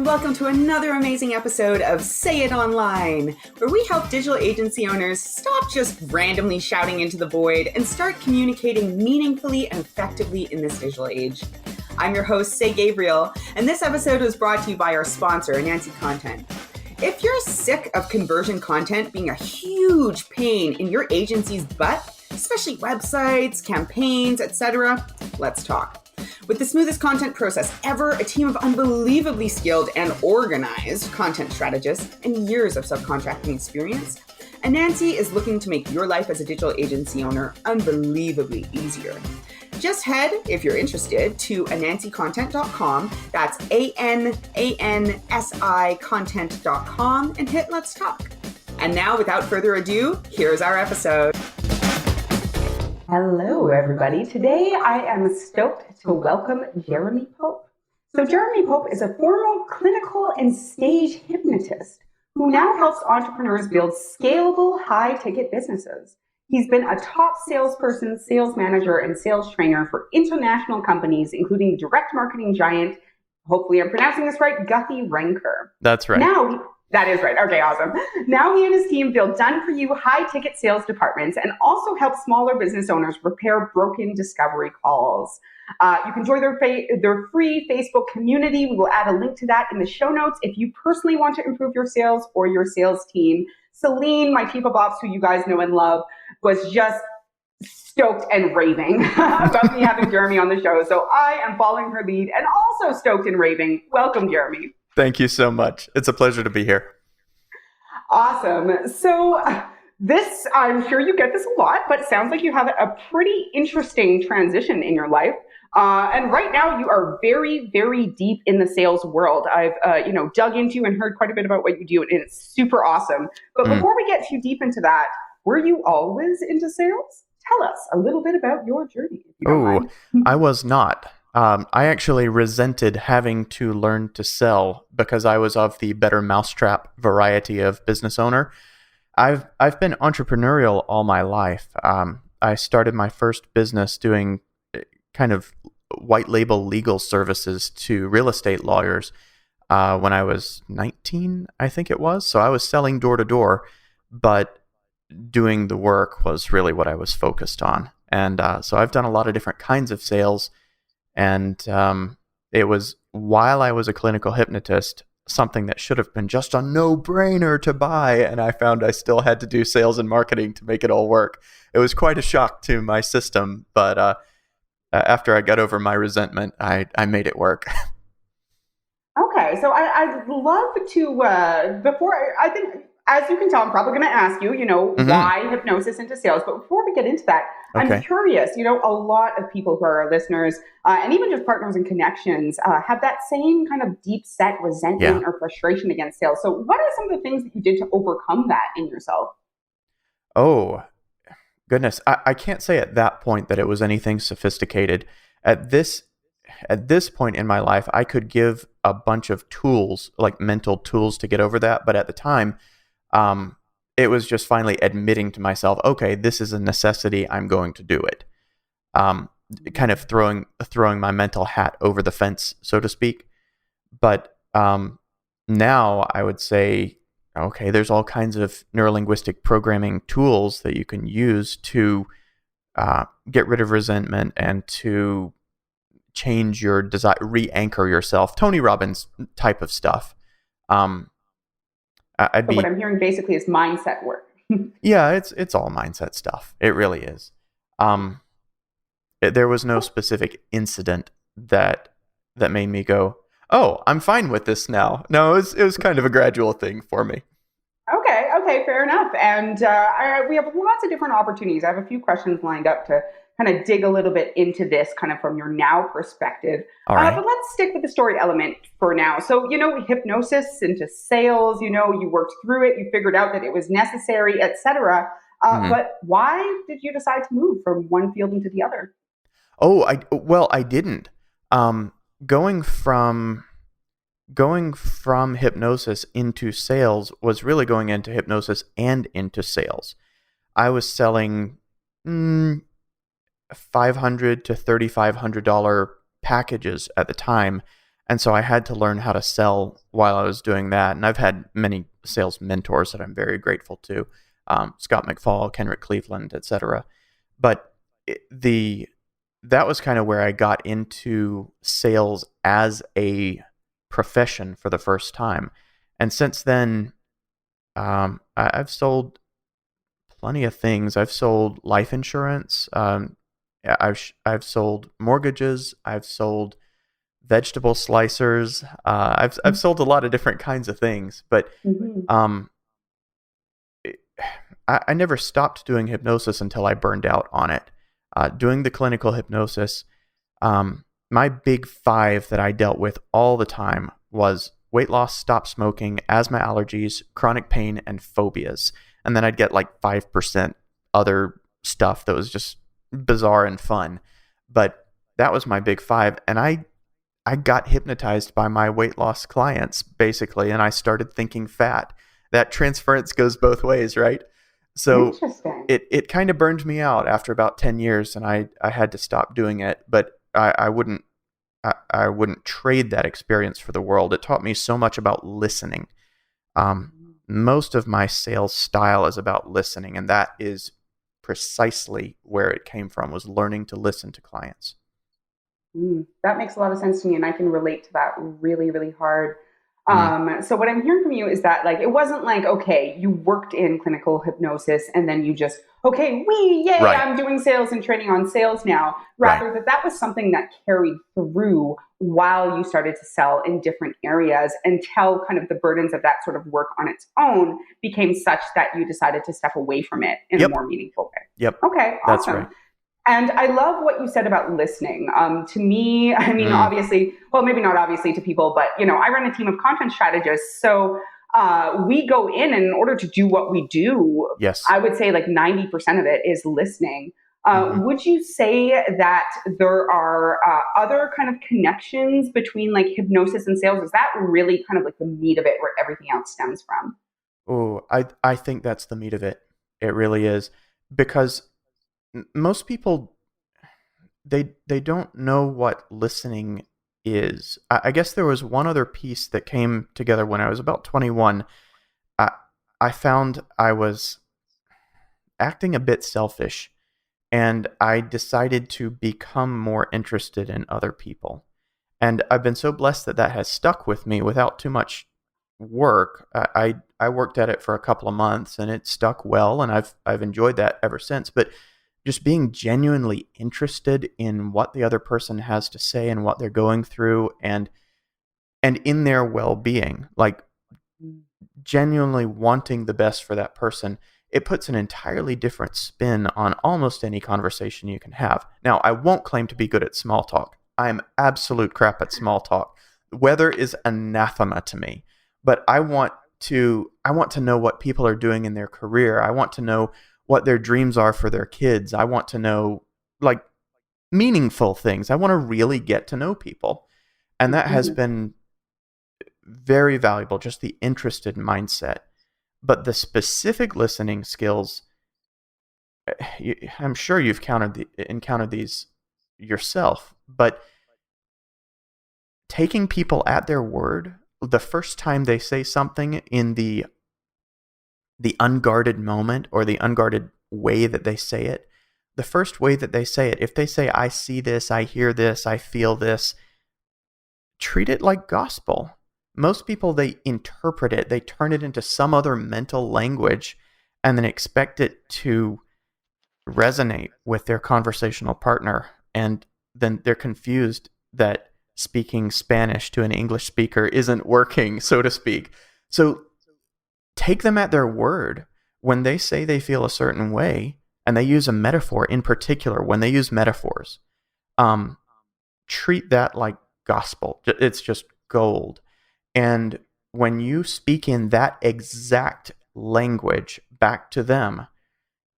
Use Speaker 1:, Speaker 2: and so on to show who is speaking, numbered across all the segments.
Speaker 1: welcome to another amazing episode of Say It Online, where we help digital agency owners stop just randomly shouting into the void and start communicating meaningfully and effectively in this digital age. I'm your host, Say Gabriel, and this episode was brought to you by our sponsor, Nancy Content. If you're sick of conversion content being a huge pain in your agency's butt, especially websites, campaigns, etc., let's talk. With the smoothest content process ever, a team of unbelievably skilled and organized content strategists, and years of subcontracting experience, Anansi is looking to make your life as a digital agency owner unbelievably easier. Just head, if you're interested, to anansicontent.com, that's ANANSI content.com, and hit Let's Talk. And now, without further ado, here's our episode. Hello, everybody. Today, I am stoked to welcome Jeremy Pope. So Jeremy Pope is a former clinical and stage hypnotist who now helps entrepreneurs build scalable, high-ticket businesses. He's been a top salesperson, sales manager, and sales trainer for international companies, including direct marketing giant, hopefully I'm pronouncing this right, Guthy Renker.
Speaker 2: That's right.
Speaker 1: That is right. Okay, awesome. Now he and his team build done-for-you high-ticket sales departments and also help smaller business owners repair broken discovery calls. You can join their free Facebook community. We will add a link to that in the show notes if you personally want to improve your sales or your sales team. Celine, my chief of ops, who you guys know and love, was just stoked and raving about me having Jeremy on the show. So I am following her lead and also stoked and raving. Welcome, Jeremy.
Speaker 2: Thank you so much. It's a pleasure to be here.
Speaker 1: Awesome. So this, I'm sure you get this a lot, but it sounds like you have a pretty interesting transition in your life. And right now you are very, very deep in the sales world. I've, dug into and heard quite a bit about what you do, and it's super awesome. But before we get too deep into that, were you always into sales? Tell us a little bit about your journey, if you don't mind.
Speaker 2: I was not. I actually resented having to learn to sell because I was of the better mousetrap variety of business owner. I've been entrepreneurial all my life. I started my first business doing kind of white label legal services to real estate lawyers when I was 19, I think it was. So I was selling door to door, but doing the work was really what I was focused on. And so I've done a lot of different kinds of sales. And it was, while I was a clinical hypnotist, something that should have been just a no-brainer to buy, and I found I still had to do sales and marketing to make it all work. It was quite a shock to my system, but after I got over my resentment, I made it work.
Speaker 1: Okay, so I'd love to, I think, as you can tell, I'm probably going to ask you, why hypnosis into sales. But before we get into that,
Speaker 2: Okay.
Speaker 1: I'm curious, a lot of people who are our listeners and even just partners and connections have that same kind of deep set resentment or frustration against sales. So what are some of the things that you did to overcome that in yourself?
Speaker 2: Oh, goodness. I can't say at that point that it was anything sophisticated. At this point in my life, I could give a bunch of tools, like mental tools, to get over that. But at the time, it was just finally admitting to myself, okay, this is a necessity. I'm going to do it. Kind of throwing my mental hat over the fence, so to speak. But now I would say, okay, there's all kinds of neurolinguistic programming tools that you can use to get rid of resentment and to change your desire, re-anchor yourself. Tony Robbins type of stuff.
Speaker 1: What I'm hearing basically is mindset work.
Speaker 2: Yeah, it's all mindset stuff. It really is. There was no specific incident that made me go, oh, I'm fine with this now. No, it was kind of a gradual thing for me.
Speaker 1: Okay, fair enough. And we have lots of different opportunities. I have a few questions lined up to kind of dig a little bit into this kind of from your now perspective.
Speaker 2: All right.
Speaker 1: But let's stick with the story element for now. So, hypnosis into sales, you worked through it, you figured out that it was necessary, etc. But why did you decide to move from one field into the other?
Speaker 2: Oh, I didn't. Going from hypnosis into sales was really going into hypnosis and into sales. I was selling $500 to $3,500 packages at the time, And so I had to learn how to sell while I was doing that. And I've had many sales mentors that I'm very grateful to, Scott McFall, Kenrick Cleveland, etc. But that was kind of where I got into sales as a profession for the first time. And since then, I've sold plenty of things. I've sold life insurance. I've sold mortgages. I've sold vegetable slicers. I've sold a lot of different kinds of things, but
Speaker 1: Mhm.
Speaker 2: um, I never stopped doing hypnosis until I burned out on it. Doing the clinical hypnosis, my big five that I dealt with all the time was weight loss, stop smoking, asthma, allergies, chronic pain, and phobias. And then I'd get like 5% other stuff that was just bizarre and fun. But that was my big five. And I got hypnotized by my weight loss clients, basically, and I started thinking fat. That transference goes both ways, right? So
Speaker 1: Interesting.
Speaker 2: it kind of burned me out after about 10 years, and I had to stop doing it. But I wouldn't trade that experience for the world. It taught me so much about listening. Most of my sales style is about listening, and that is precisely where it came from, was learning to listen to clients.
Speaker 1: That makes a lot of sense to me, and I can relate to that really, really hard.
Speaker 2: Mm,
Speaker 1: So what I'm hearing from you is that like it wasn't like okay, you worked in clinical hypnosis and then you just okay, yay,
Speaker 2: right,
Speaker 1: I'm doing sales and training on sales now.
Speaker 2: right.
Speaker 1: Rather that was something that carried through while you started to sell in different areas until kind of the burdens of that sort of work on its own became such that you decided to step away from it in a
Speaker 2: Yep,
Speaker 1: more meaningful
Speaker 2: yep.
Speaker 1: way. Okay,
Speaker 2: That's right.
Speaker 1: awesome. And I love what you said about listening. To me, I mean,
Speaker 2: Mm,
Speaker 1: obviously, well, maybe not obviously to people, but I run a team of content strategists, so we go in order to do what we do.
Speaker 2: yes.
Speaker 1: I would say like 90% of it is listening.
Speaker 2: Hmm.
Speaker 1: Would you say that there are other kind of connections between like hypnosis and sales? Is that really kind of like the meat of it, where everything else stems from?
Speaker 2: Oh, I think that's the meat of it. It really is, because most people they don't know what listening is. I guess there was one other piece that came together when I was about 21. I I found I was acting a bit selfish, and I decided to become more interested in other people. And I've been so blessed that that has stuck with me without too much work. I worked at it for a couple of months, and it stuck well, and I've enjoyed that ever since. But just being genuinely interested in what the other person has to say and what they're going through, and in their well-being, like genuinely wanting the best for that person, it puts an entirely different spin on almost any conversation you can have. Now, I won't claim to be good at small talk. I am absolute crap at small talk. Weather is anathema to me. But I want to know what people are doing in their career. I want to know what their dreams are for their kids. I want to know like meaningful things. I want to really get to know people. And that has
Speaker 1: Mhm.
Speaker 2: been very valuable, just the interested mindset. But the specific listening skills, I'm sure you've encountered these yourself, but taking people at their word, the first time they say something in the unguarded moment or the unguarded way that they say it, the first way that they say it, if they say, I see this, I hear this, I feel this, treat it like gospel. Most people, they interpret it, they turn it into some other mental language and then expect it to resonate with their conversational partner. And then they're confused that speaking Spanish to an English speaker isn't working, so to speak. So take them at their word. When they say they feel a certain way, and they use a metaphor in particular, when they use metaphors, um, treat that like gospel. It's just gold. And when you speak in that exact language back to them,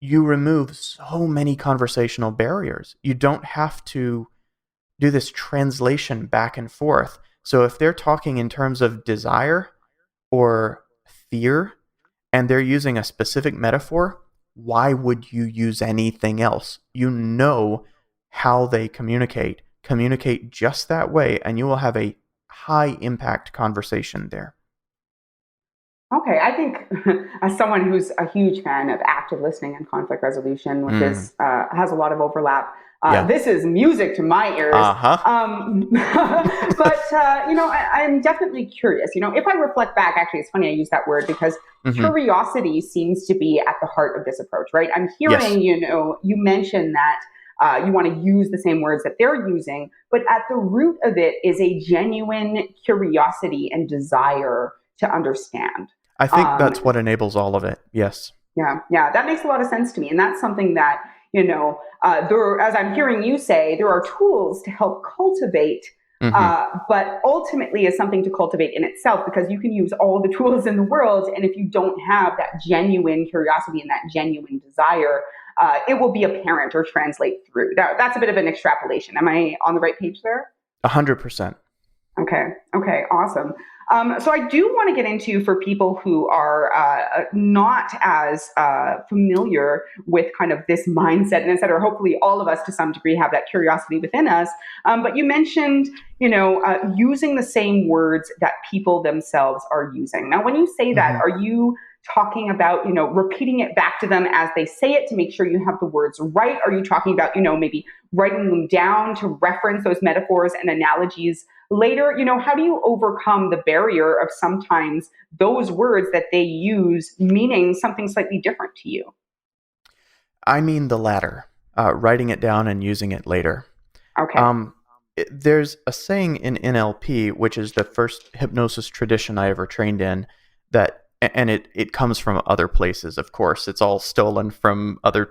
Speaker 2: you remove so many conversational barriers. You don't have to do this translation back and forth. So if they're talking in terms of desire or fear and they're using a specific metaphor, why would you use anything else? You know how they communicate. Communicate just that way, and you will have a high impact conversation there.
Speaker 1: Okay, I think as someone who's a huge fan of active listening and conflict resolution, which
Speaker 2: Mm,
Speaker 1: is has a lot of overlap,
Speaker 2: yeah.
Speaker 1: this is music to my ears.
Speaker 2: Uh-huh.
Speaker 1: But I'm definitely curious. If I reflect back, actually, it's funny I use that word because
Speaker 2: Hmm.
Speaker 1: curiosity seems to be at the heart of this approach, right? I'm
Speaker 2: Yes.
Speaker 1: hearing, you mention that. You want to use the same words that they're using, but at the root of it is a genuine curiosity and desire to understand.
Speaker 2: I think
Speaker 1: Um,
Speaker 2: that's what enables all of it. Yes.
Speaker 1: yeah, that makes a lot of sense to me, and that's something that there. As I'm hearing you say, there are tools to help cultivate,
Speaker 2: Hmm.
Speaker 1: but ultimately is something to cultivate in itself because you can use all the tools in the world, and if you don't have that genuine curiosity and that genuine desire, it will be apparent or translate through. That's a bit of an extrapolation. Am I on the right page there?
Speaker 2: 100%.
Speaker 1: Okay. Okay. Awesome. So I do want to get into for people who are not as familiar with kind of this mindset and et cetera. Hopefully, all of us to some degree have that curiosity within us. But you mentioned, using the same words that people themselves are using. Now, when you say that,
Speaker 2: Hmm.
Speaker 1: are you talking about, repeating it back to them as they say it to make sure you have the words right? Are you talking about, maybe writing them down to reference those metaphors and analogies later? How do you overcome the barrier of sometimes those words that they use meaning something slightly different to you?
Speaker 2: I mean the latter, writing it down and using it later.
Speaker 1: Okay.
Speaker 2: Um, there's a saying in NLP, which is the first hypnosis tradition I ever trained in, and it comes from other places, of course. It's all stolen from other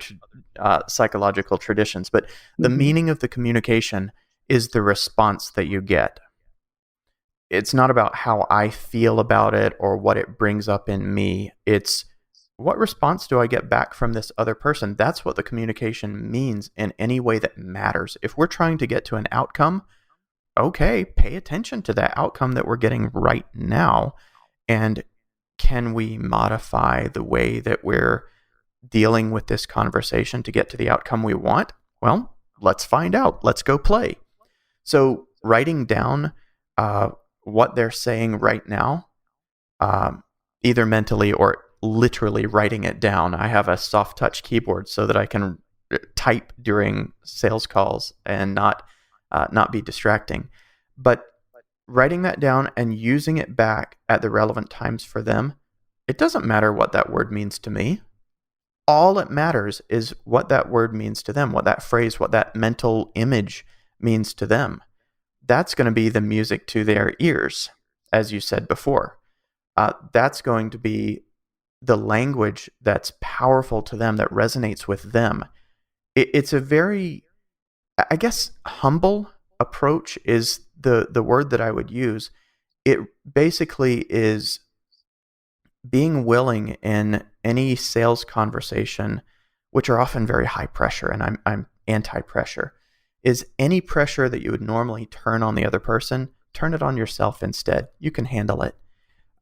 Speaker 2: psychological traditions, but the
Speaker 1: Mm-hmm.
Speaker 2: meaning of the communication is the response that you get. It's not about how I feel about it or what it brings up in me. It's what response do I get back from this other person? That's what the communication means in any way that matters. If we're trying to get to an outcome, okay, pay attention to that outcome that we're getting right now. And can we modify the way that we're dealing with this conversation to get to the outcome we want? Well, let's find out. Let's go play. So, writing down uh, what they're saying right now, um, either mentally or literally writing it down. I have a soft touch keyboard so that I can type during sales calls and not be distracting. But writing that down and using it back at the relevant times for them, it doesn't matter what that word means to me. All it matters is what that word means to them, what that phrase, what that mental image means to them. That's going to be the music to their ears, as you said before. That's going to be the language that's powerful to them, that resonates with them. It's a very, I guess, humble approach is the word that I would use. It basically is being willing in any sales conversation, which are often very high pressure, and I'm anti pressure, is any pressure that you would normally turn on the other person, turn it on yourself instead. You can handle it.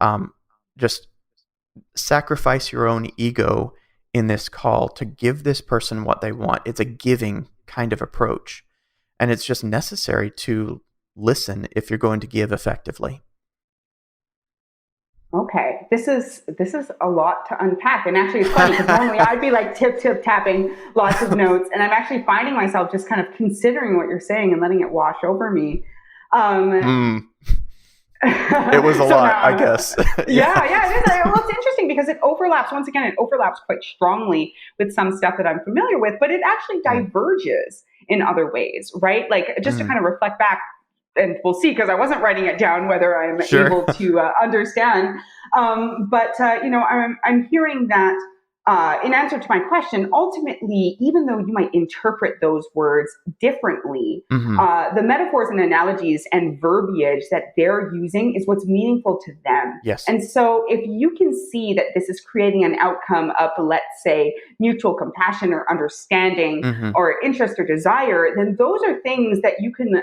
Speaker 2: Um, just sacrifice your own ego in this call to give this person what they want. It's a giving kind of approach. And it's just necessary to listen if you're going to give effectively.
Speaker 1: Okay, this is a lot to unpack, and actually, it's funny because normally I'd be like tip tapping lots of notes, and I'm actually finding myself just kind of considering what you're saying and letting it wash over me. Um,
Speaker 2: Hmm. It was a
Speaker 1: so
Speaker 2: lot, I
Speaker 1: now,
Speaker 2: guess.
Speaker 1: yeah,
Speaker 2: Yeah.
Speaker 1: yeah, it is. Well, it's interesting because it overlaps. Once again, it overlaps quite strongly with some stuff that I'm familiar with, but it actually
Speaker 2: Mm,
Speaker 1: diverges in other ways, right? Like just to
Speaker 2: mm,
Speaker 1: kind of reflect back, and we'll see because I wasn't writing it down whether I'm
Speaker 2: sure.
Speaker 1: able to understand. But I'm hearing that in answer to my question, ultimately, even though you might interpret those words differently,
Speaker 2: Hmm.
Speaker 1: the metaphors and analogies and verbiage that they're using is what's meaningful to them.
Speaker 2: Yes.
Speaker 1: And so, if you can see that this is creating an outcome of, let's say, mutual compassion or understanding
Speaker 2: Hmm.
Speaker 1: or interest or desire, then those are things that you can,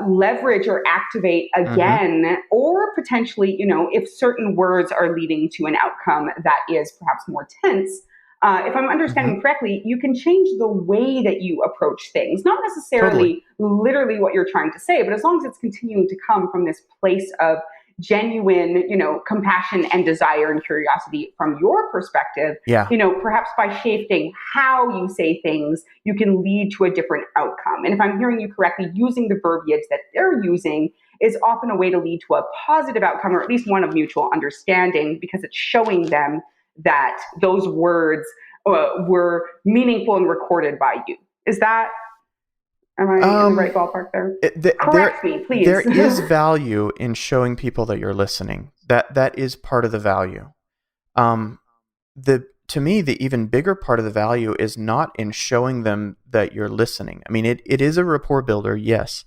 Speaker 1: leverage or activate
Speaker 2: Hmm.
Speaker 1: again, or potentially, if certain words are leading to an outcome that is perhaps more tense, if I'm understanding correctly, you can change the way that you approach things, not necessarily
Speaker 2: Totally.
Speaker 1: literally what you're trying to say, but as long as it's continuing to come from this place of genuine, compassion and desire and curiosity from your perspective,
Speaker 2: Yeah.
Speaker 1: perhaps by shifting how you say things, you can lead to a different outcome. And if I'm hearing you correctly, using the verbiage that they're using is often a way to lead to a positive outcome, or at least one of mutual understanding, because it's showing them that those words were meaningful and recorded by you. Am I in the right ballpark there? Correct me, please.
Speaker 2: There is value in showing people that you're listening. That is part of the value. To me, the even bigger part of the value is not in showing them that you're listening. I mean, it is a rapport builder, yes,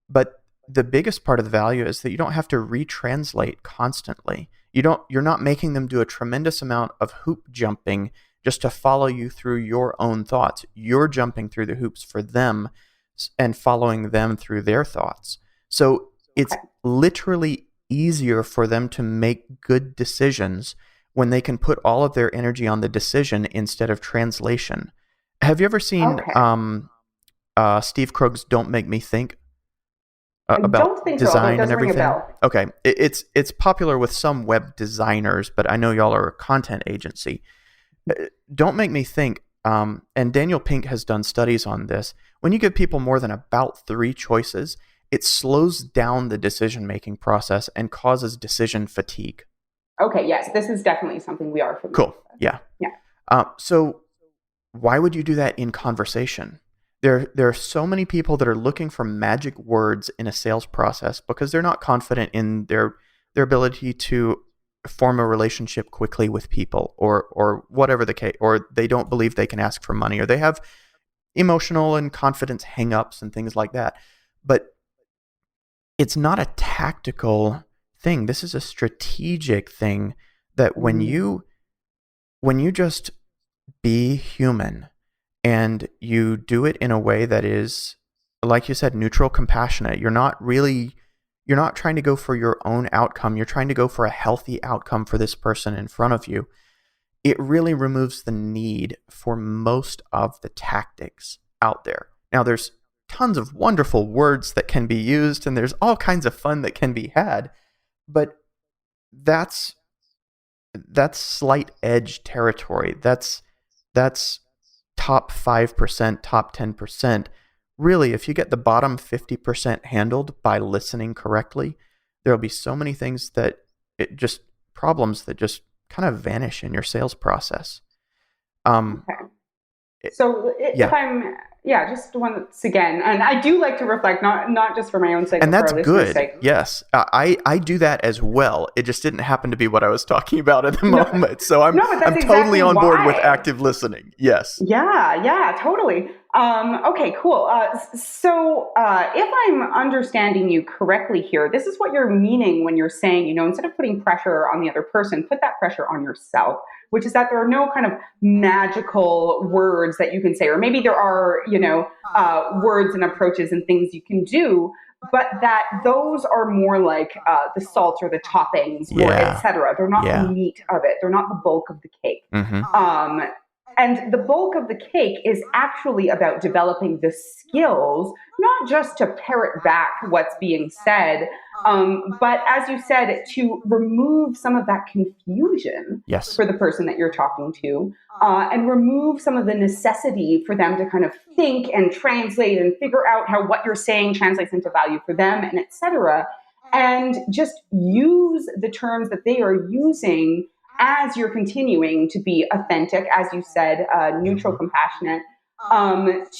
Speaker 2: but the biggest part of the value is that you don't have to retranslate constantly. You're not making them do a tremendous amount of hoop jumping just to follow you through your own thoughts. You're jumping through the hoops for them and following them through their thoughts. So it's literally easier for them to make good decisions when they can put all of their energy on the decision instead of translation. Have you ever seen Steve Krug's "Don't Make Me Think"? About
Speaker 1: don't think
Speaker 2: design
Speaker 1: so,
Speaker 2: and everything.
Speaker 1: Ring a bell.
Speaker 2: Okay, it's popular with some web designers, but I know y'all are a content agency. Don't Make Me Think. And Daniel Pink has done studies on this. When you give people more than about 3 choices, it slows down the decision-making process and causes decision fatigue.
Speaker 1: Okay, yes, this is definitely something we are familiar
Speaker 2: Cool.
Speaker 1: with.
Speaker 2: Yeah.
Speaker 1: Yeah.
Speaker 2: So why would you do that in conversation? There are so many people that are looking for magic words in a sales process because they're not confident in their ability to form a relationship quickly with people, or whatever the case, or they don't believe they can ask for money, or they have emotional and confidence hang-ups and things like that. But it's not a tactical thing. This is a strategic thing that when you just be human and you do it in a way that is, like you said, neutral, compassionate, you're not trying to go for your own outcome. You're trying to go for a healthy outcome for this person in front of you. It really removes the need for most of the tactics out there. Now, there's tons of wonderful words that can be used, and there's all kinds of fun that can be had, but that's slight edge territory. That's top 5%, top 10%. Really, if you get the bottom 50% handled by listening correctly, there'll be so many things problems that just kind of vanish in your sales process.
Speaker 1: So if I'm, just once again, and I do like to reflect, not just for my own sake,
Speaker 2: and
Speaker 1: but
Speaker 2: that's
Speaker 1: for our listeners'
Speaker 2: good.
Speaker 1: sake.
Speaker 2: Yes, I do that as well. It just didn't happen to be what I was talking about at the moment. So I'm totally on board with active listening. Yes.
Speaker 1: Yeah, totally. Okay, cool. So if I'm understanding you correctly here, this is what you're meaning when you're saying, instead of putting pressure on the other person, put that pressure on yourself, which is that there are no kind of magical words that you can say, or maybe there are, words and approaches and things you can do, but that those are more like the salt or the toppings, or etc. They're not the meat of it. They're not the bulk of the cake.
Speaker 2: Mm-hmm.
Speaker 1: And the bulk of the cake is actually about developing the skills, not just to parrot back what's being said, but as you said, to remove some of that confusion for the person that you're talking to, and remove some of the necessity for them to kind of think and translate and figure out how what you're saying translates into value for them, and et cetera. And just use the terms that they are using as you're continuing to be authentic, as you said, neutral, compassionate,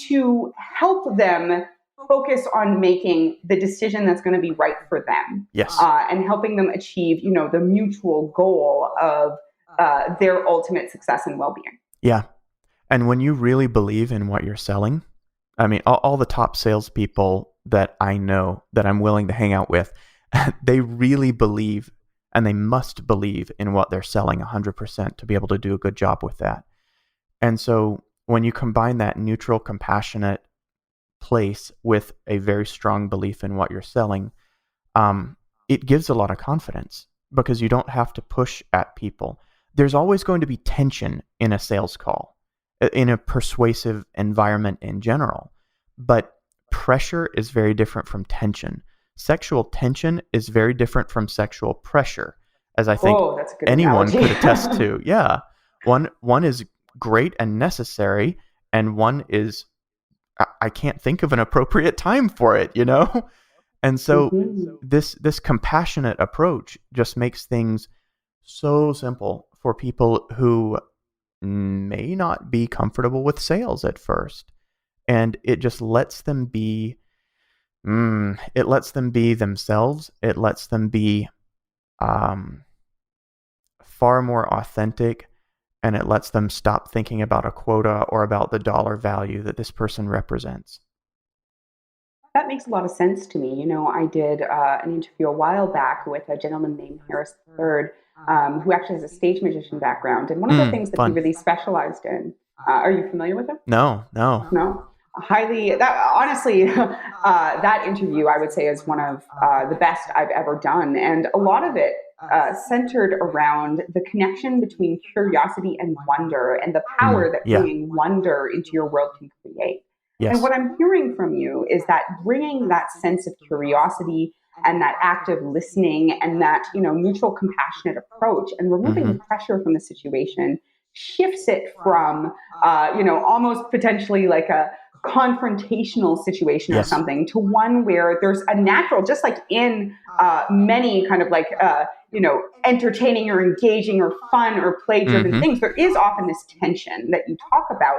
Speaker 1: to help them focus on making the decision that's going to be right for them.
Speaker 2: Yes.
Speaker 1: And helping them achieve, the mutual goal of their ultimate success and well-being.
Speaker 2: Yeah. And when you really believe in what you're selling, I mean, all the top salespeople that I know that I'm willing to hang out with, they really believe, and they must believe in what they're selling 100% to be able to do a good job with that. And so when you combine that neutral, compassionate place with a very strong belief in what you're selling, it gives a lot of confidence because you don't have to push at people. there's always going to be tension in a sales call, in a persuasive environment in general. But pressure is very different from tension. Sexual tension is very different from sexual pressure, as I think
Speaker 1: That's a good
Speaker 2: anyone
Speaker 1: analogy.
Speaker 2: could attest to. Yeah. One is great and necessary, and one is I can't think of an appropriate time for it, you know? And so
Speaker 1: Mhm.
Speaker 2: this compassionate approach just makes things so simple for people who may not be comfortable with sales at first. And it just lets them be it lets them be themselves. It lets them be um, far more authentic, and it lets them stop thinking about a quota or about the dollar value that this person represents.
Speaker 1: That makes a lot of sense to me. I did an interview a while back with a gentleman named Harris III, who actually has a stage magician background. And one of the things that he
Speaker 2: Fun.
Speaker 1: really specialized in, are you familiar with him?
Speaker 2: No, no.
Speaker 1: No? Highly, that honestly, that interview I would say is one of the best I've ever done. And a lot of it centered around the connection between curiosity and wonder and the power that
Speaker 2: Yeah.
Speaker 1: bringing wonder into your world can create. And
Speaker 2: Yes.
Speaker 1: what I'm hearing from you is that bringing that sense of curiosity and that active listening and that mutual compassionate approach and removing the pressure from the situation shifts it from almost potentially like a confrontational situation or
Speaker 2: Yes.
Speaker 1: something to one where there's a natural, just like in many kind of like entertaining or engaging or fun or play driven things, there is often this tension that you talk about.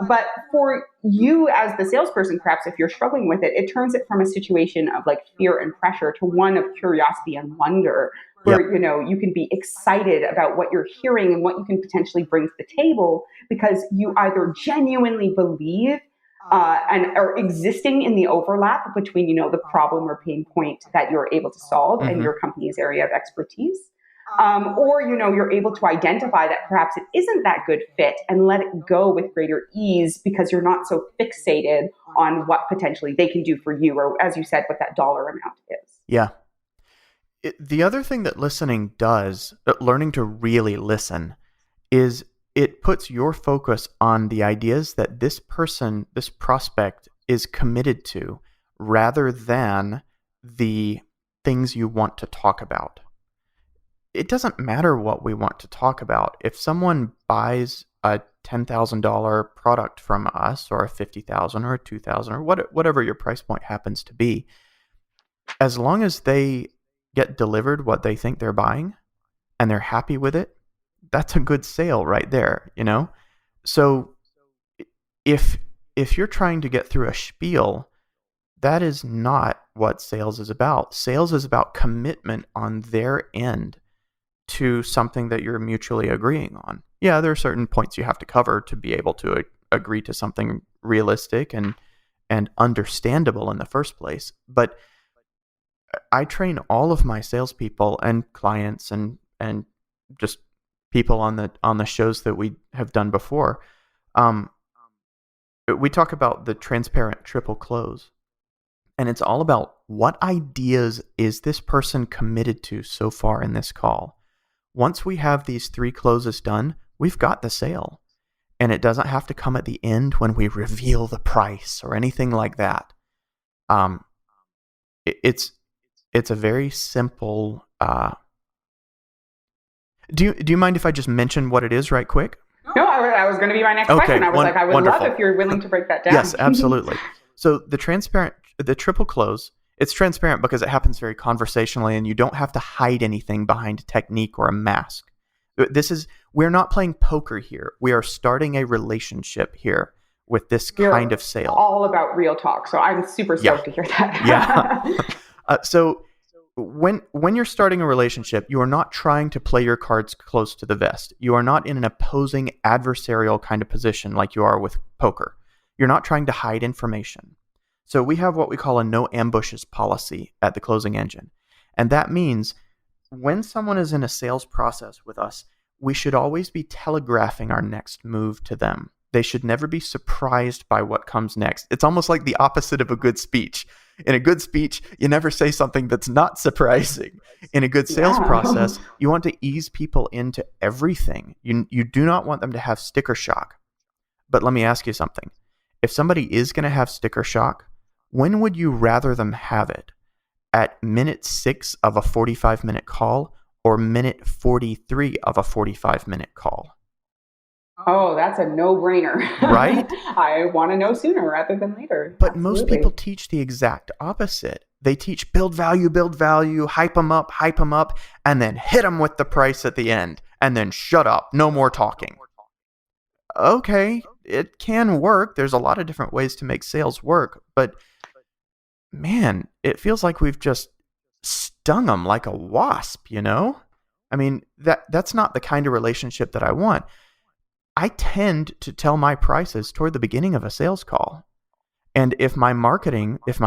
Speaker 1: But for you as the salesperson, perhaps if you're struggling with it, it turns it from a situation of like fear and pressure to one of curiosity and wonder,
Speaker 2: Yep.
Speaker 1: where you can be excited about what you're hearing and what you can potentially bring to the table because you either genuinely believe and are existing in the overlap between the problem or pain point that you're able to solve and your company's area of expertise. Or you're able to identify that perhaps it isn't that good fit and let it go with greater ease because you're not so fixated on what potentially they can do for you, or as you said, what that dollar amount is.
Speaker 2: Yeah. The other thing that listening does, learning to really listen, is it puts your focus on the ideas that this person, this prospect, is committed to rather than the things you want to talk about. It doesn't matter what we want to talk about. If someone buys a $10,000 product from us, or a $50,000 or a $2,000 or whatever your price point happens to be, as long as they get delivered what they think they're buying and they're happy with it, that's a good sale right there, So if you're trying to get through a spiel, that is not what sales is about. Sales is about commitment on their end to something that you're mutually agreeing on. Yeah, there are certain points you have to cover to be able to agree to something realistic and understandable in the first place. But I train all of my salespeople and clients and just people on the shows that we have done before. We talk about the transparent triple close, and it's all about what ideas is this person committed to so far in this call. Once we have these 3 closes done, we've got the sale, and it doesn't have to come at the end when we reveal the price or anything like that. It's a very simple. Do you mind if I just mention what it is right quick?
Speaker 1: No, I was going to be my next question. I was like, I would
Speaker 2: wonderful.
Speaker 1: love if you're willing to break that down.
Speaker 2: Yes, absolutely. So the triple close, it's transparent because it happens very conversationally, and you don't have to hide anything behind a technique or a mask. We're not playing poker here. We are starting a relationship here with this kind of sale.
Speaker 1: All about real talk. So I'm super stoked to hear that.
Speaker 2: Yeah. So when you're starting a relationship, you are not trying to play your cards close to the vest. You are not in an opposing adversarial kind of position like you are with poker. You're not trying to hide information. So we have what we call a no ambushes policy at the Closing Engine. And that means when someone is in a sales process with us, we should always be telegraphing our next move to them. they should never be surprised by what comes next. It's almost like the opposite of a good speech. In a good speech, you never say something that's not surprising. In a good sales process, you want to ease people into everything. You do not want them to have sticker shock. But let me ask you something. If somebody is going to have sticker shock, when would you rather them have it? At minute 6 of a 45-minute call or minute 43 of a 45-minute call?
Speaker 1: Oh, that's a no-brainer.
Speaker 2: Right?
Speaker 1: I want to know sooner rather than later.
Speaker 2: But
Speaker 1: Absolutely.
Speaker 2: most people teach the exact opposite. They teach build value, hype them up, and then hit them with the price at the end, and then shut up, no more talking. Okay, it can work. There's a lot of different ways to make sales work, but man, it feels like we've just stung them like a wasp, you know? I mean, that's not the kind of relationship that I want. I tend to tell my prices toward the beginning of a sales call. And if my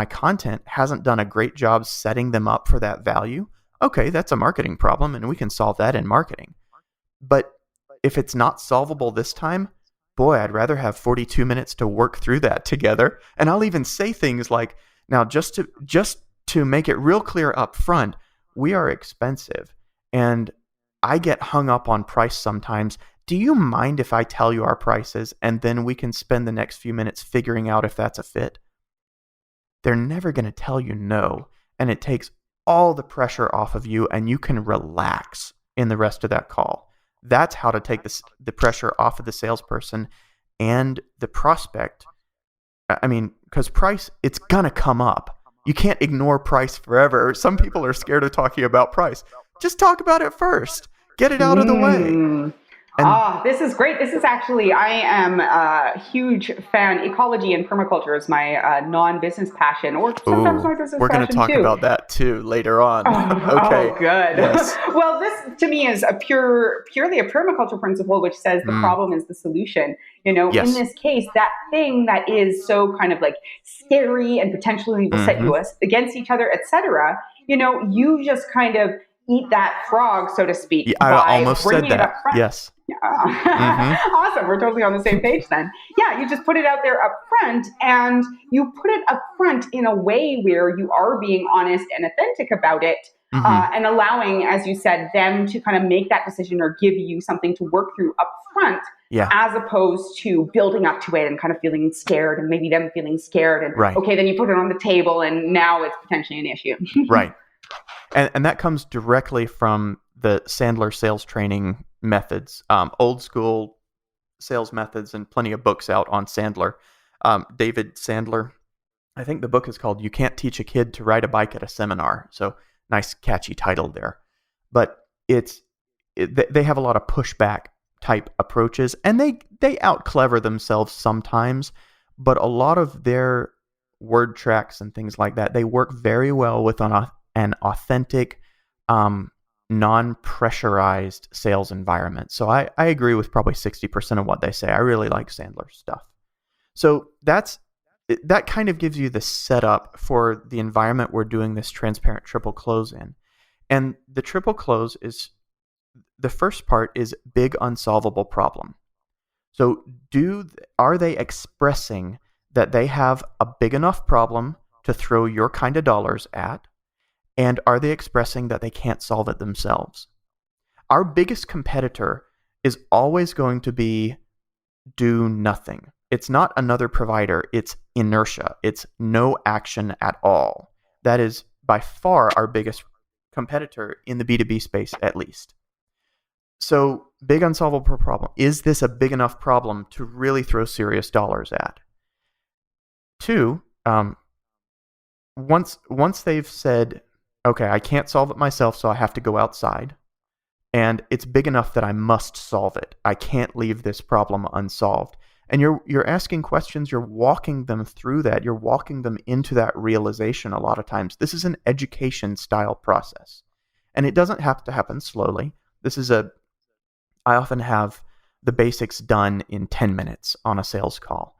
Speaker 2: content hasn't done a great job setting them up for that value, okay, that's a marketing problem and we can solve that in marketing. But if it's not solvable this time, boy, I'd rather have 42 minutes to work through that together. And I'll even say things like, now just to make it real clear up front, we are expensive and I get hung up on price sometimes. Do you mind if I tell you our prices and then we can spend the next few minutes figuring out if that's a fit? They're never going to tell you no, and it takes all the pressure off of you and you can relax in the rest of that call. That's how to take the pressure off of the salesperson and the prospect. I mean, because price, it's going to come up. You can't ignore price forever. Some people are scared of talking about price. Just talk about it first. Get it out of the way.
Speaker 1: This is great. This is actually, I am a huge fan. Ecology and permaculture is my non-business passion, or sometimes my business passion too.
Speaker 2: We're going to talk about that too later on. Okay.
Speaker 1: Oh, good. Yes. Well, this to me is purely a permaculture principle, which says the problem is the solution. You know, in this case, that thing that is so kind of like scary and potentially will set you against each other, etc. You know, you just kind of eat that frog, so to speak.
Speaker 2: I almost said that.
Speaker 1: Up front.
Speaker 2: Yes.
Speaker 1: Awesome. We're totally on the same page then. Yeah, you just put it out there up front, and you put it up front in a way where you are being honest and authentic about it, and allowing, as you said, them to kind of make that decision or give you something to work through up front, as opposed to building up to it and kind of feeling scared and maybe them feeling scared. And okay, then you put it on the table and now it's potentially an issue.
Speaker 2: Right. And that comes directly from the Sandler sales training methods, old school sales methods, and plenty of books out on Sandler. David Sandler, I think the book is called You Can't Teach a Kid to Ride a Bike at a Seminar. So nice, catchy title there. But they have a lot of pushback type approaches, and they out-clever themselves sometimes, but a lot of their word tracks and things like that, they work very well with an authentic, non-pressurized sales environment. So I agree with probably 60% of what they say. I really like Sandler's stuff. So that kind of gives you the setup for the environment we're doing this transparent triple close in. And the triple close is, the first part is big unsolvable problem. So are they expressing that they have a big enough problem to throw your kind of dollars at? And are they expressing that they can't solve it themselves? Our biggest competitor is always going to be do nothing. It's not another provider. It's inertia. It's no action at all. That is by far our biggest competitor in the B2B space, at least. So big unsolvable problem. Is this a big enough problem to really throw serious dollars at? Two, once they've said, okay, I can't solve it myself, so I have to go outside, and it's big enough that I must solve it. I can't leave this problem unsolved. And you're asking questions, you're walking them through that, you're walking them into that realization a lot of times. This is an education style process. And it doesn't have to happen slowly. I often have the basics done in 10 minutes on a sales call.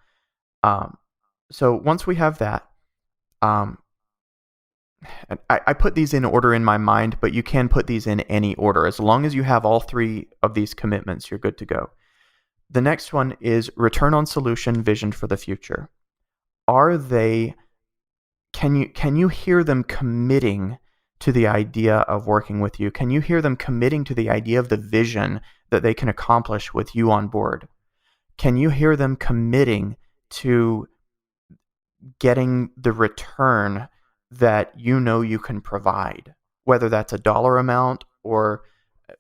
Speaker 2: So once we have that, I put these in order in my mind, but you can put these in any order. As long as you have all three of these commitments, you're good to go. The next one is return on solution, vision for the future. Are they, can you hear them committing to the idea of working with you? Can you hear them committing to the idea of the vision that they can accomplish with you on board? Can you hear them committing to getting the return that you know you can provide, whether that's a dollar amount or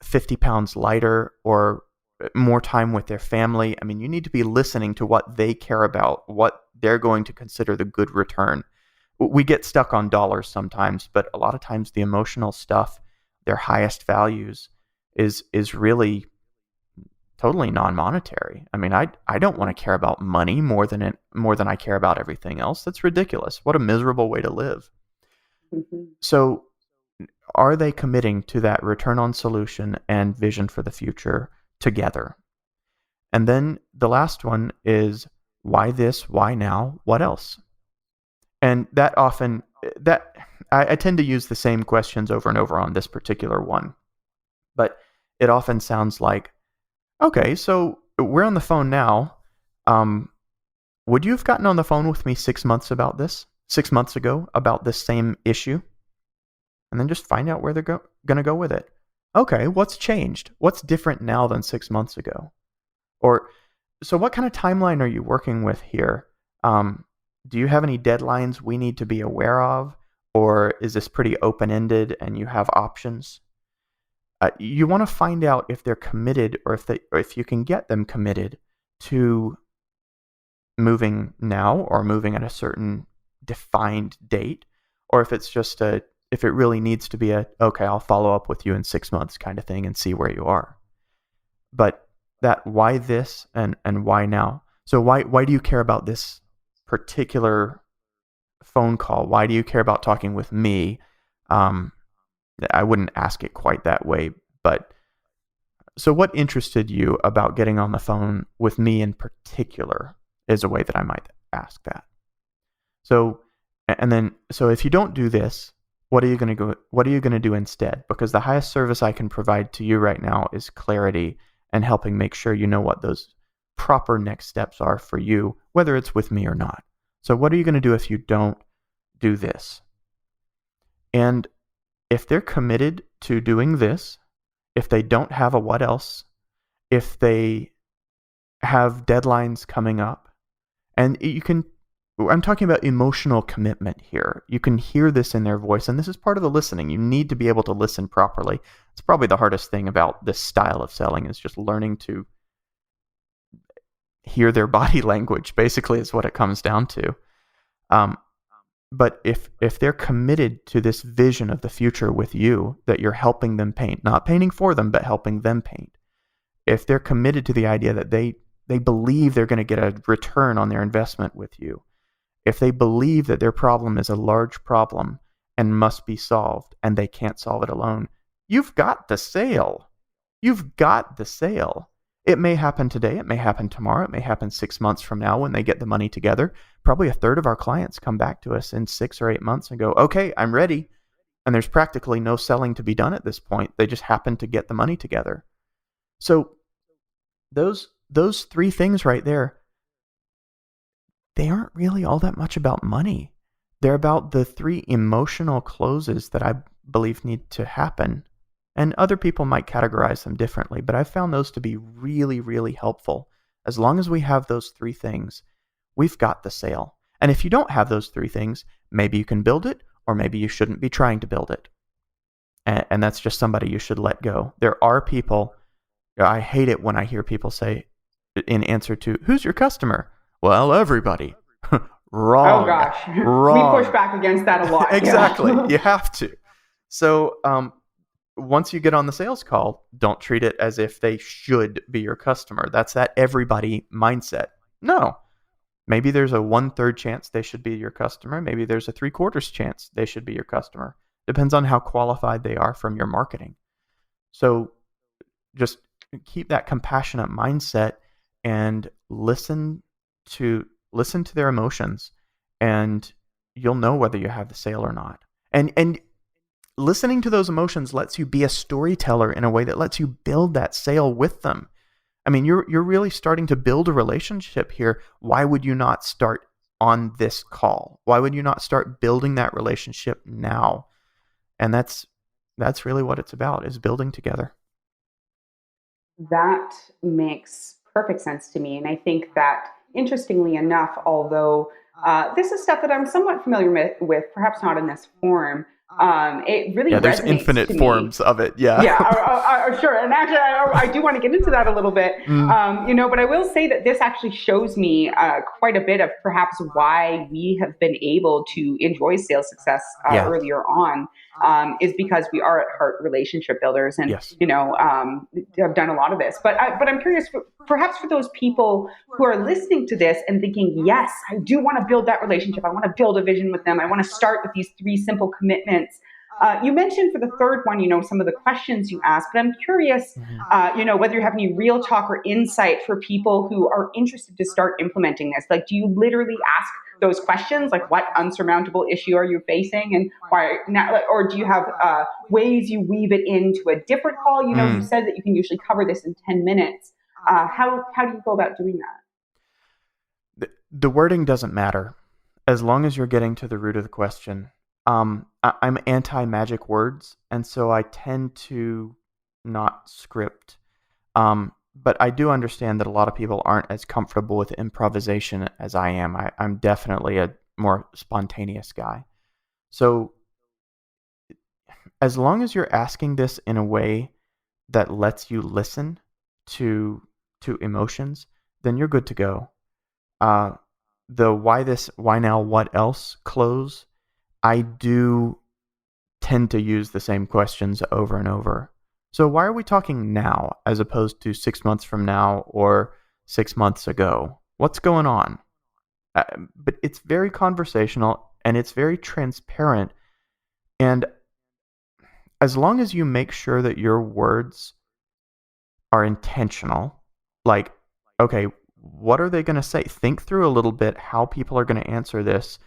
Speaker 2: 50 pounds lighter or more time with their family? I mean, you need to be listening to what they care about, what they're going to consider the good return. We get stuck on dollars sometimes, but a lot of times the emotional stuff, their highest values, is really totally non-monetary. I mean, I don't want to care about money more than I care about everything else. That's ridiculous. What a miserable way to live.
Speaker 1: Mm-hmm.
Speaker 2: So, are they committing to that return on solution and vision for the future together? And then the last one is why this, why now, what else? And that often that I tend to use the same questions over and over on this particular one, but it often sounds like, okay, so we're on the phone now. Would you have gotten on the phone with me 6 months about this? 6 months ago about this same issue? And then just find out where they're going to go with it. Okay, what's changed? What's different now than 6 months ago? Or, so what kind of timeline are you working with here? Do you have any deadlines we need to be aware of? Or is this pretty open-ended and you have options? You want to find out if they're committed or if you can get them committed to moving now or moving at a certain defined date, or if it's just if it really needs to be okay, I'll follow up with you in 6 months kind of thing and see where you are. But that why this and why now? So why do you care about this particular phone call? Why do you care about talking with me? I wouldn't ask it quite that way, but so what interested you about getting on the phone with me in particular is a way that I might ask that. So, and then, so if you don't do this, what are you going to do instead? Because the highest service I can provide to you right now is clarity and helping make sure you know what those proper next steps are for you, whether it's with me or not. So what are you going to do if you don't do this? And if they're committed to doing this, if they don't have a what else, if they have deadlines coming up, and I'm talking about emotional commitment here. You can hear this in their voice, and this is part of the listening. You need to be able to listen properly. It's probably the hardest thing about this style of selling is just learning to hear their body language, basically, is what it comes down to. But if they're committed to this vision of the future with you that you're helping them paint, not painting for them, but helping them paint, if they're committed to the idea that they believe they're going to get a return on their investment with you, if they believe that their problem is a large problem and must be solved and they can't solve it alone, you've got the sale. You've got the sale. It may happen today. It may happen tomorrow. It may happen 6 months from now when they get the money together. Probably a third of our clients come back to us in 6 or 8 months and go, okay, I'm ready. And there's practically no selling to be done at this point. They just happen to get the money together. So those 3 things right there, they aren't really all that much about money. They're about the 3 emotional closes that I believe need to happen. And other people might categorize them differently, but I've found those to be really, really helpful. As long as we have those 3 things, we've got the sale. And if you don't have those 3 things, maybe you can build it, or maybe you shouldn't be trying to build it. And that's just somebody you should let go. There are people, I hate it when I hear people say in answer to, who's your customer? Well, everybody. Wrong.
Speaker 1: Oh gosh.
Speaker 2: Wrong.
Speaker 1: We push back against that a lot.
Speaker 2: Exactly.
Speaker 1: Yeah.
Speaker 2: You have to. So once you get on the sales call, don't treat it as if they should be your customer. That's that everybody mindset. No. Maybe there's a 1/3 chance they should be your customer. Maybe there's a 3/4 chance they should be your customer. Depends on how qualified they are from your marketing. So just keep that compassionate mindset and listen to their emotions, and you'll know whether you have the sale or not. And listening to those emotions lets you be a storyteller in a way that lets you build that sale with them. I mean, you're really starting to build a relationship here. Why would you not start on this call? Why would you not start building that relationship now? And that's really what it's about, is building together.
Speaker 1: That makes perfect sense to me. And I think that, interestingly enough, although this is stuff that I'm somewhat familiar with, perhaps not in this form, it really
Speaker 2: Yeah, there's
Speaker 1: resonates
Speaker 2: infinite
Speaker 1: to me.
Speaker 2: forms of it. Yeah.
Speaker 1: Yeah, sure. And actually, I do want to get into that a little bit,
Speaker 2: Mm,
Speaker 1: but I will say that this actually shows me quite a bit of perhaps why we have been able to enjoy sales success
Speaker 2: yeah.
Speaker 1: earlier on, is because we are at heart relationship builders, and
Speaker 2: Yes.
Speaker 1: have done a lot of this. But I'm curious, perhaps for those people who are listening to this and thinking, yes, I do want to build that relationship. I want to build a vision with them. I want to start with these 3 simple commitments. You mentioned for the third one, some of the questions you asked, but I'm curious,
Speaker 2: Mhm.
Speaker 1: whether you have any real talk or insight for people who are interested to start implementing this. Like, do you literally ask those questions, like what unsurmountable issue are you facing, and why? Not, or do you have ways you weave it into a different call? You
Speaker 2: Mm.
Speaker 1: said that you can usually cover this in 10 minutes. How do you go about doing that?
Speaker 2: The wording doesn't matter as long as you're getting to the root of the question. I'm anti-magic words, and so I tend to not script. But I do understand that a lot of people aren't as comfortable with improvisation as I am. I'm definitely a more spontaneous guy. So as long as you're asking this in a way that lets you listen to emotions, then you're good to go. Uh, the why this, why now, what else close, I do tend to use the same questions over and over. So why are we talking now as opposed to 6 months from now or 6 months ago? What's going on? But it's very conversational and it's very transparent. And as long as you make sure that your words are intentional, like, okay, what are they going to say? Think through a little bit how people are going to answer this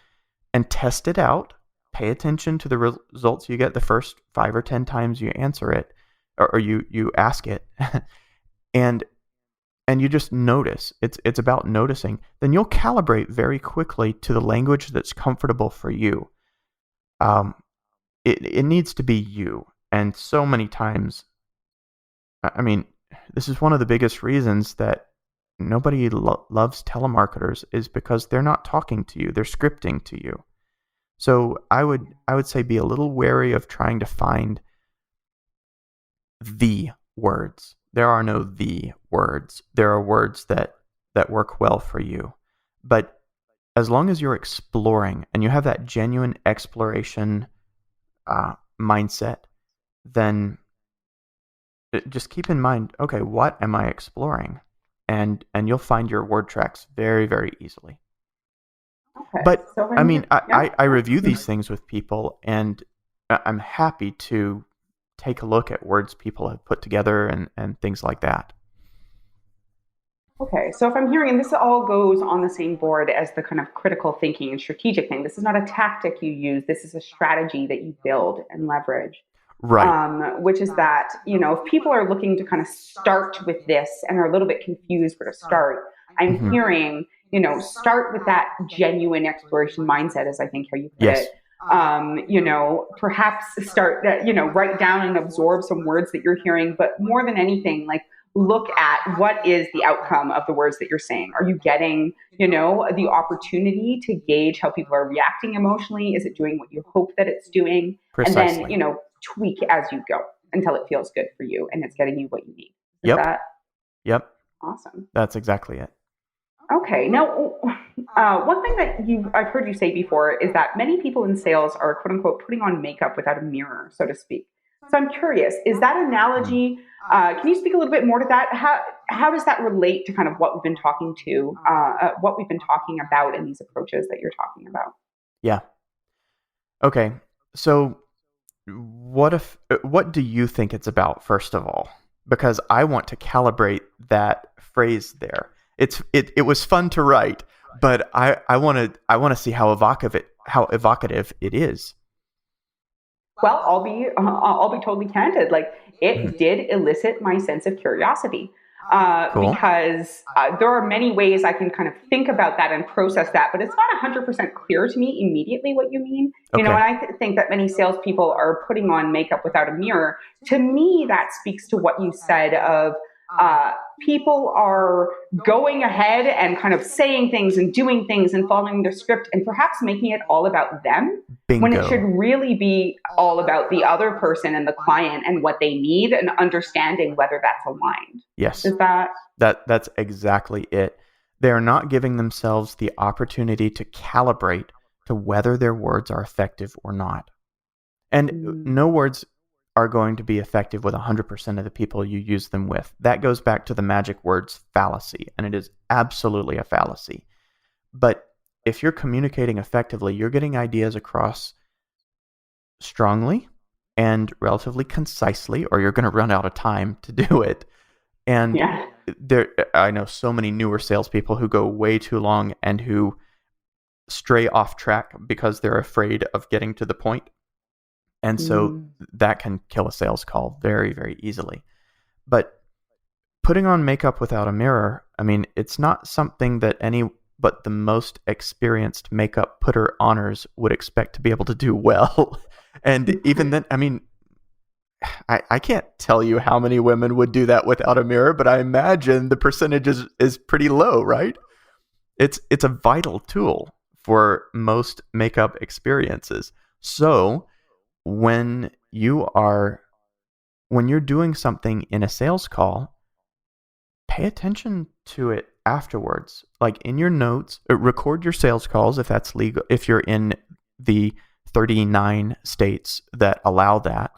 Speaker 2: and test it out. Pay attention to the results you get the first 5 or 10 times you answer it, or you ask it, and you just notice. It's about noticing. Then you'll calibrate very quickly to the language that's comfortable for you. It needs to be you, and so many times, I mean, this is one of the biggest reasons that nobody loves telemarketers, is because they're not talking to you; they're scripting to you. So I would say be a little wary of trying to find the words. There are no the words. There are words that work well for you. But as long as you're exploring and you have that genuine exploration mindset, then just keep in mind, okay, what am I exploring? And you'll find your word tracks very, very easily.
Speaker 1: Okay,
Speaker 2: But
Speaker 1: so
Speaker 2: I
Speaker 1: when
Speaker 2: mean,
Speaker 1: you yeah.
Speaker 2: I review these things with people, and I'm happy to take a look at words people have put together and things like that.
Speaker 1: Okay, so if I'm hearing, and this all goes on the same board as the kind of critical thinking and strategic thing, this is not a tactic you use, this is a strategy that you build and leverage.
Speaker 2: Right.
Speaker 1: Which is that, if people are looking to kind of start with this and are a little bit confused where to start, I'm
Speaker 2: Hmm.
Speaker 1: hearing, start with that genuine exploration mindset, as I think how you put it.
Speaker 2: Yes.
Speaker 1: Perhaps start, write down and absorb some words that you're hearing, but more than anything, like, look at what is the outcome of the words that you're saying. Are you getting, the opportunity to gauge how people are reacting emotionally? Is it doing what you hope that it's doing? And then,
Speaker 2: Precisely.
Speaker 1: tweak as you go until it feels good for you and it's getting you what you need. Is
Speaker 2: Yep.
Speaker 1: that
Speaker 2: Yep.
Speaker 1: awesome?
Speaker 2: That's exactly it.
Speaker 1: Okay. Now, one thing that I've heard you say before is that many people in sales are, quote unquote, putting on makeup without a mirror, so to speak. So I'm curious, is that
Speaker 2: Mm.
Speaker 1: analogy? Can you speak a little bit more to that? How does that relate to kind of what we've been talking what we've been talking about in these approaches that you're talking about?
Speaker 2: Yeah. Okay. So what do you think it's about, first of all? Because I want to calibrate that phrase there. It was fun to write, but I want to see how evocative it is.
Speaker 1: Well, I'll be totally candid. Like,
Speaker 2: Mhm.
Speaker 1: it did elicit my sense of curiosity.
Speaker 2: Cool.
Speaker 1: because there are many ways I can kind of think about that and process that, but it's not 100% clear to me immediately what you mean. You know,
Speaker 2: Okay.
Speaker 1: and I think that many salespeople are putting on makeup without a mirror. To me, that speaks to what you said of uh, people are going ahead and kind of saying things and doing things and following the script and perhaps making it all about them when it should
Speaker 2: Bingo.
Speaker 1: really be all about the other person and the client and what they need and understanding whether that's aligned.
Speaker 2: Yes.
Speaker 1: Is that?
Speaker 2: That's exactly it. They're not giving themselves the opportunity to calibrate to whether their words are effective or not. And no words are going to be effective with 100% of the people you use them with. That goes back to the magic words fallacy, and it is absolutely a fallacy. But if you're communicating effectively, you're getting ideas across strongly and relatively concisely, or you're going to run out of time to do it. And
Speaker 1: Yeah.
Speaker 2: I know so many newer salespeople who go way too long and who stray off track because they're afraid of getting to the point. And so that can kill a sales call very, very easily. But putting on makeup without a mirror, I mean, it's not something that any but the most experienced makeup putter honors would expect to be able to do well. And even then, I mean, I can't tell you how many women would do that without a mirror, but I imagine the percentage is pretty low, right? It's a vital tool for most makeup experiences. So when you're doing something in a sales call, pay attention to it afterwards. Like in your notes, record your sales calls if that's legal, if you're in the 39 states that allow that.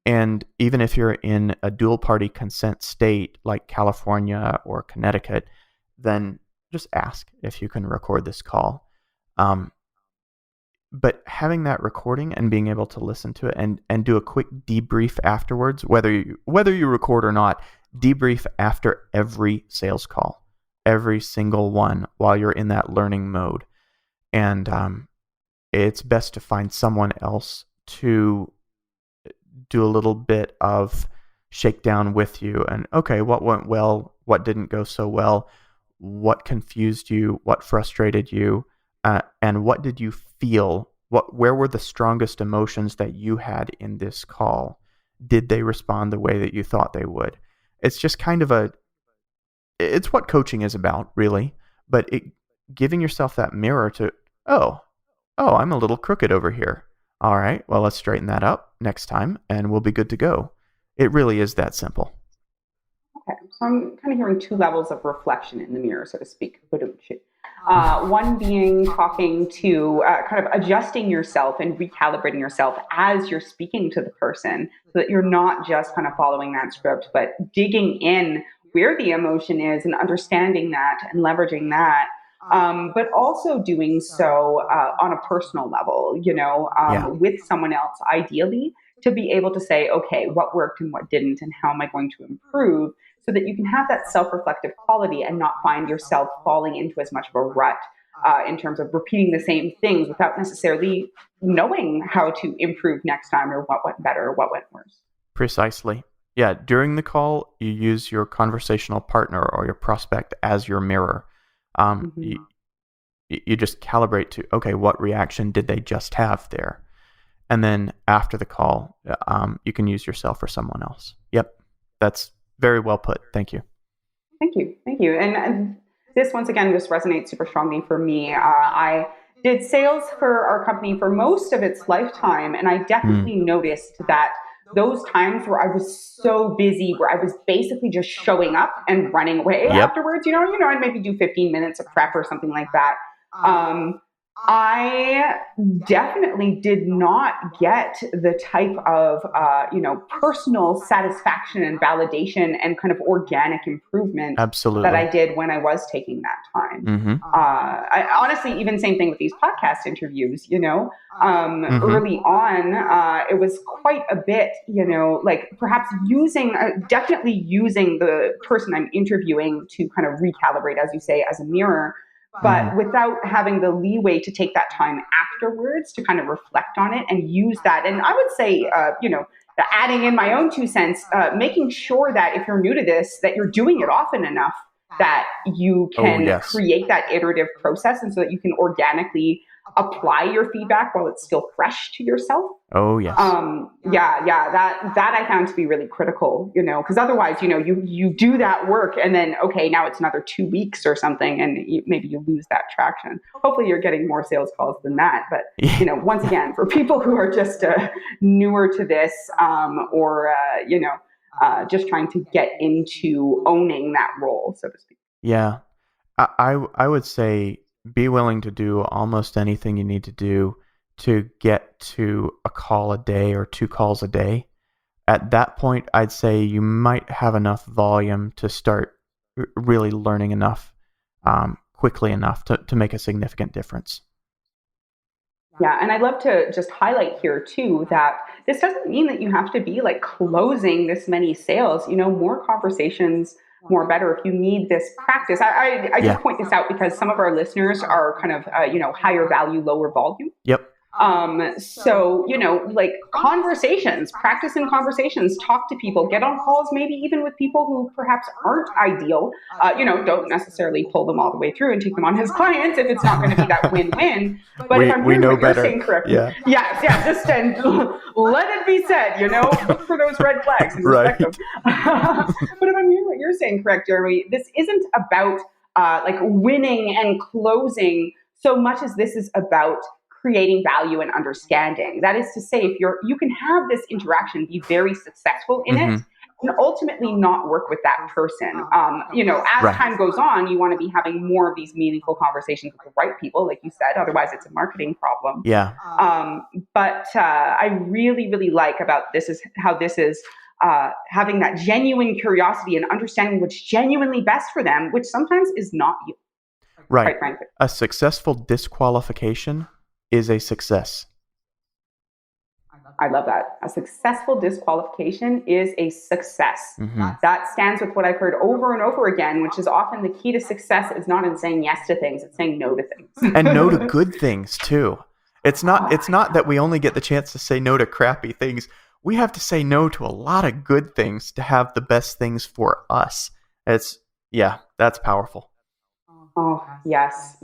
Speaker 2: And even if you're in a dual party consent state like California or Connecticut, then just ask if you can record this call. But having that recording and being able to listen to it and do a quick debrief afterwards, whether you record or not, debrief after every sales call, every single one while you're in that learning mode. And it's best to find someone else to do a little bit of shakedown with you and, okay, what went well, what didn't go so well, what confused you, what frustrated you, and what did you feel? Where were the strongest emotions that you had in this call? Did they respond the way that you thought they would? It's just kind of it's what coaching is about, really. But giving yourself that mirror to, oh, I'm a little crooked over here. All right, well, let's straighten that up next time, and we'll be good to go. It really is that simple.
Speaker 1: Okay, so I'm kind of hearing two levels of reflection in the mirror, so to speak. One being talking to kind of adjusting yourself and recalibrating yourself as you're speaking to the person so that you're not just kind of following that script, but digging in where the emotion is and understanding that and leveraging that. But also doing so on a personal level,
Speaker 2: Yeah,
Speaker 1: with someone else, ideally, to be able to say, okay, what worked and what didn't, and how am I going to improve? So that you can have that self-reflective quality and not find yourself falling into as much of a rut in terms of repeating the same things without necessarily knowing how to improve next time or what went better or what went worse.
Speaker 2: precisely. Yeah, during the call, you use your conversational partner or your prospect as your mirror. Um,
Speaker 1: Mm-hmm.
Speaker 2: you, you just calibrate to, okay, what reaction did they just have there? And then after the call, you can use yourself or someone else. Yep, that's very well put. Thank you.
Speaker 1: Thank you. Thank you. And this, once again, just resonates super strongly for me. I did sales for our company for most of its lifetime, and I
Speaker 2: Mm.
Speaker 1: definitely noticed that those times where I was so busy, where I was basically just showing up and running away
Speaker 2: Yep.
Speaker 1: afterwards, I'd maybe do 15 minutes of prep or something like that. Um, I definitely did not get the type of, personal satisfaction and validation and kind of organic improvement that I
Speaker 2: Absolutely.
Speaker 1: did when I was taking that time.
Speaker 2: Mm-hmm.
Speaker 1: Honestly, even same thing with these podcast interviews,
Speaker 2: Mm-hmm.
Speaker 1: early on, it was quite a bit, like perhaps definitely using the person I'm interviewing to kind of recalibrate, as you say, as a mirror,
Speaker 2: Mm-hmm.
Speaker 1: but without having the leeway to take that time afterwards to kind of reflect on it and use that. And I would say, adding in my own 2 cents, making sure that if you're new to this, that you're doing it often enough that you
Speaker 2: Oh,
Speaker 1: can
Speaker 2: yes.
Speaker 1: create that iterative process, and so that you can organically apply your feedback while it's still fresh to yourself.
Speaker 2: Oh, yes.
Speaker 1: That I found to be really critical, because otherwise, you do that work, and then, okay, now it's another 2 weeks or something, and maybe you lose that traction. Hopefully you're getting more sales calls than that. But, once again, for people who are just newer to this, or just trying to get into owning that role, so to speak.
Speaker 2: Yeah. I would say be willing to do almost anything you need to do to get to a call a day or 2 calls a day. At that point, I'd say you might have enough volume to start really learning enough quickly enough to make a significant difference.
Speaker 1: Yeah, and I'd love to just highlight here too that this doesn't mean that you have to be like closing this many sales. More conversations, more better. If you need this practice, I
Speaker 2: Yeah.
Speaker 1: just point this out because some of our listeners are kind of higher value, lower volume.
Speaker 2: Yep.
Speaker 1: So, like conversations, practice in conversations, talk to people, get on calls, maybe even with people who perhaps aren't ideal. Don't necessarily pull them all the way through and take them on as clients if it's not going to be that win-win. But if I'm
Speaker 2: We
Speaker 1: hearing
Speaker 2: know
Speaker 1: what you're
Speaker 2: better.
Speaker 1: saying correctly,
Speaker 2: Yeah.
Speaker 1: yes, just and let it be said, look for those red flags and respect them. But if I'm hearing what you're saying correct, Jeremy, this isn't about like winning and closing so much as this is about creating value and understanding. That is to say, if you can have this interaction, be very successful in it, and ultimately not work with that person. As
Speaker 2: Right.
Speaker 1: time goes on, you want to be having more of these meaningful conversations with the right people, like you said. Otherwise, it's a marketing problem.
Speaker 2: Yeah.
Speaker 1: But I really, really like about this is how this is having that genuine curiosity and understanding what's genuinely best for them, which sometimes is not you,
Speaker 2: Right.
Speaker 1: quite frankly.
Speaker 2: A successful disqualification is a success.
Speaker 1: I love that. A successful disqualification is a success. That stands with what I've heard over and over again, which is often the key to success is not in saying yes to things, it's saying no to things.
Speaker 2: And no to good things too. It's not that we only get the chance to say no to crappy things. We have to say no to a lot of good things to have the best things for us. That's powerful.
Speaker 1: Oh, yes.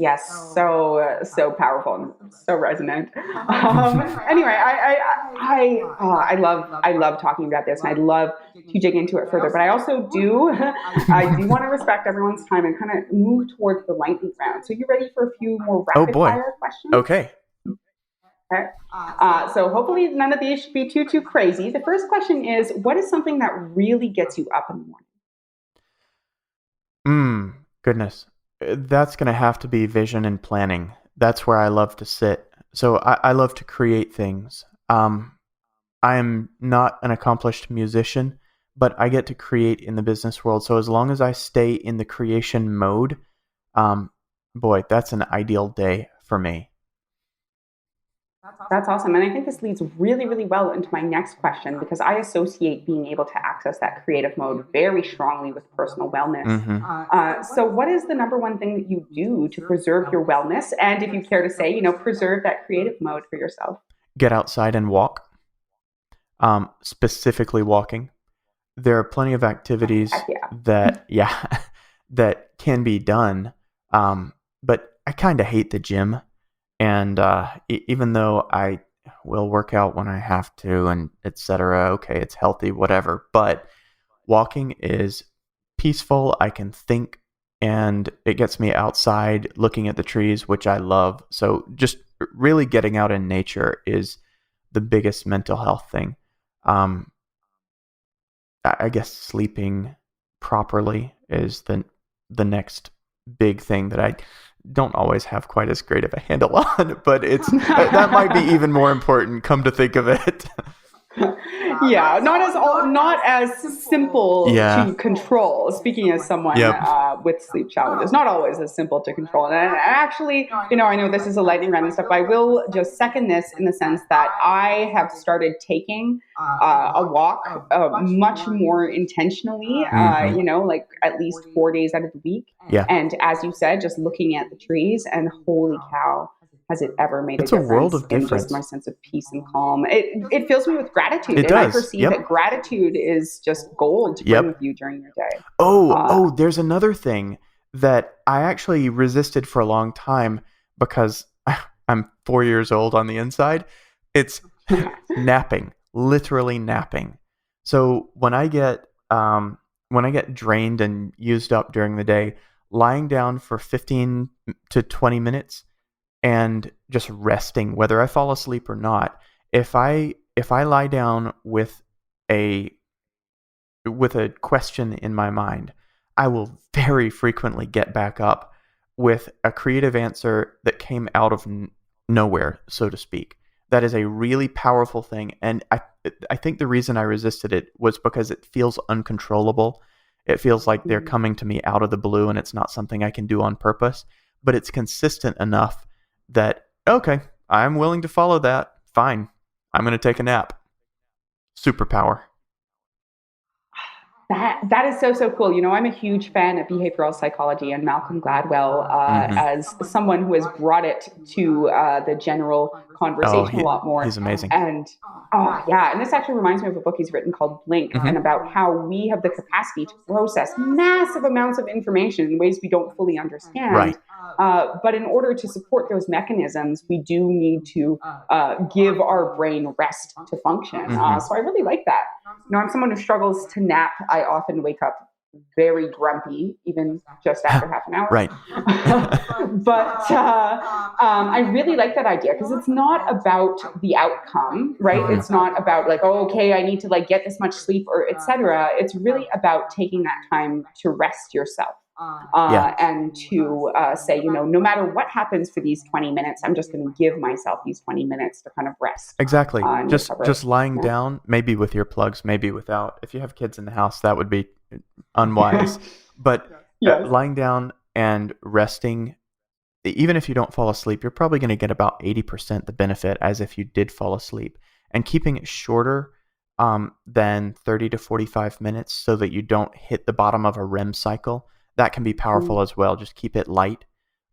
Speaker 1: So powerful and so resonant. Anyway, I love talking about this, and I'd love to dig into it further. But I also I do want to respect everyone's time and kind of move towards the lightning round. So you ready for a few more rapid fire questions?
Speaker 2: Okay.
Speaker 1: Okay. So hopefully none of these should be too crazy. The first question is, what is something that really gets you up in the morning?
Speaker 2: Goodness. That's going to have to be vision and planning. That's where I love to sit. So I love to create things. I am not an accomplished musician, but I get to create in the business world. So as long as I stay in the creation mode, that's an ideal day for me.
Speaker 1: That's awesome. And I think this leads really, really well into my next question, because I associate being able to access that creative mode very strongly with personal wellness. So what is the number one thing that you do to preserve your wellness? And if you care to say, preserve that creative mode for yourself?
Speaker 2: Get outside and walk, specifically walking. There are plenty of activities that can be done. But I kind of hate the gym. And even though I will work out when I have to and etc., okay, it's healthy, whatever. But walking is peaceful. I can think, and it gets me outside looking at the trees, which I love. So just really getting out in nature is the biggest mental health thing. I guess sleeping properly is the next big thing that I don't always have quite as great of a handle on, but that might be even more important, come to think of it.
Speaker 1: Yeah, not as simple to control. Speaking as someone with sleep challenges, not always as simple to control. And actually, I know this is a lightning round and stuff, but I will just second this in the sense that I have started taking a walk much more intentionally, like at least 4 days out of the week.
Speaker 2: Yeah.
Speaker 1: And as you said, just looking at the trees, and holy cow, has it ever made a
Speaker 2: It's a world
Speaker 1: difference
Speaker 2: of
Speaker 1: in just
Speaker 2: difference.
Speaker 1: my sense of peace and calm. It fills me with gratitude,
Speaker 2: It
Speaker 1: and I
Speaker 2: does.
Speaker 1: perceive
Speaker 2: Yep.
Speaker 1: that gratitude is just gold to bring with
Speaker 2: Yep.
Speaker 1: you during your day.
Speaker 2: There's another thing that I actually resisted for a long time because I'm 4 years old on the inside. It's napping, literally napping. So when I get drained and used up during the day, lying down for 15 to 20 minutes and just resting, whether I fall asleep or not. If I lie down a with a question in my mind, I will very frequently get back up with a creative answer that came out of nowhere, so to speak. That is a really powerful thing, and I think the reason I resisted it was because it feels uncontrollable. It feels like they're coming to me out of the blue, and it's not something I can do on purpose. But it's consistent enough that okay, I'm willing to follow that. Fine, I'm going to take a nap. Superpower.
Speaker 1: That is so cool. You know, I'm a huge fan of behavioral psychology and Malcolm Gladwell as someone who has brought it to the general
Speaker 2: Oh,
Speaker 1: conversation a lot more.
Speaker 2: he's amazing.
Speaker 1: And yeah, and this actually reminds me of a book he's written called Blink, and about how we have the capacity to process massive amounts of information in ways we don't fully understand.
Speaker 2: Right.
Speaker 1: But in order to support those mechanisms, we do need to give our brain rest to function. So I really like that. You know, I'm someone who struggles to nap. I often wake up very grumpy, even just after half an hour.
Speaker 2: Right.
Speaker 1: But I really like that idea because it's not about the outcome, right? It's not about like, oh, okay, I need to like get this much sleep or etc. It's really about taking that time to rest yourself. And to say, you know, no matter what happens for these 20 minutes, I'm just going to give myself these 20 minutes to kind of rest.
Speaker 2: Exactly. Just
Speaker 1: recover.
Speaker 2: lying down, maybe with earplugs, maybe without. If you have kids in the house, that would be unwise. But
Speaker 1: Yes.
Speaker 2: lying down and resting, even if you don't fall asleep, you're probably going to get about 80% the benefit as if you did fall asleep. And keeping it shorter than 30 to 45 minutes so that you don't hit the bottom of a REM cycle, that can be powerful as well. Just keep it light.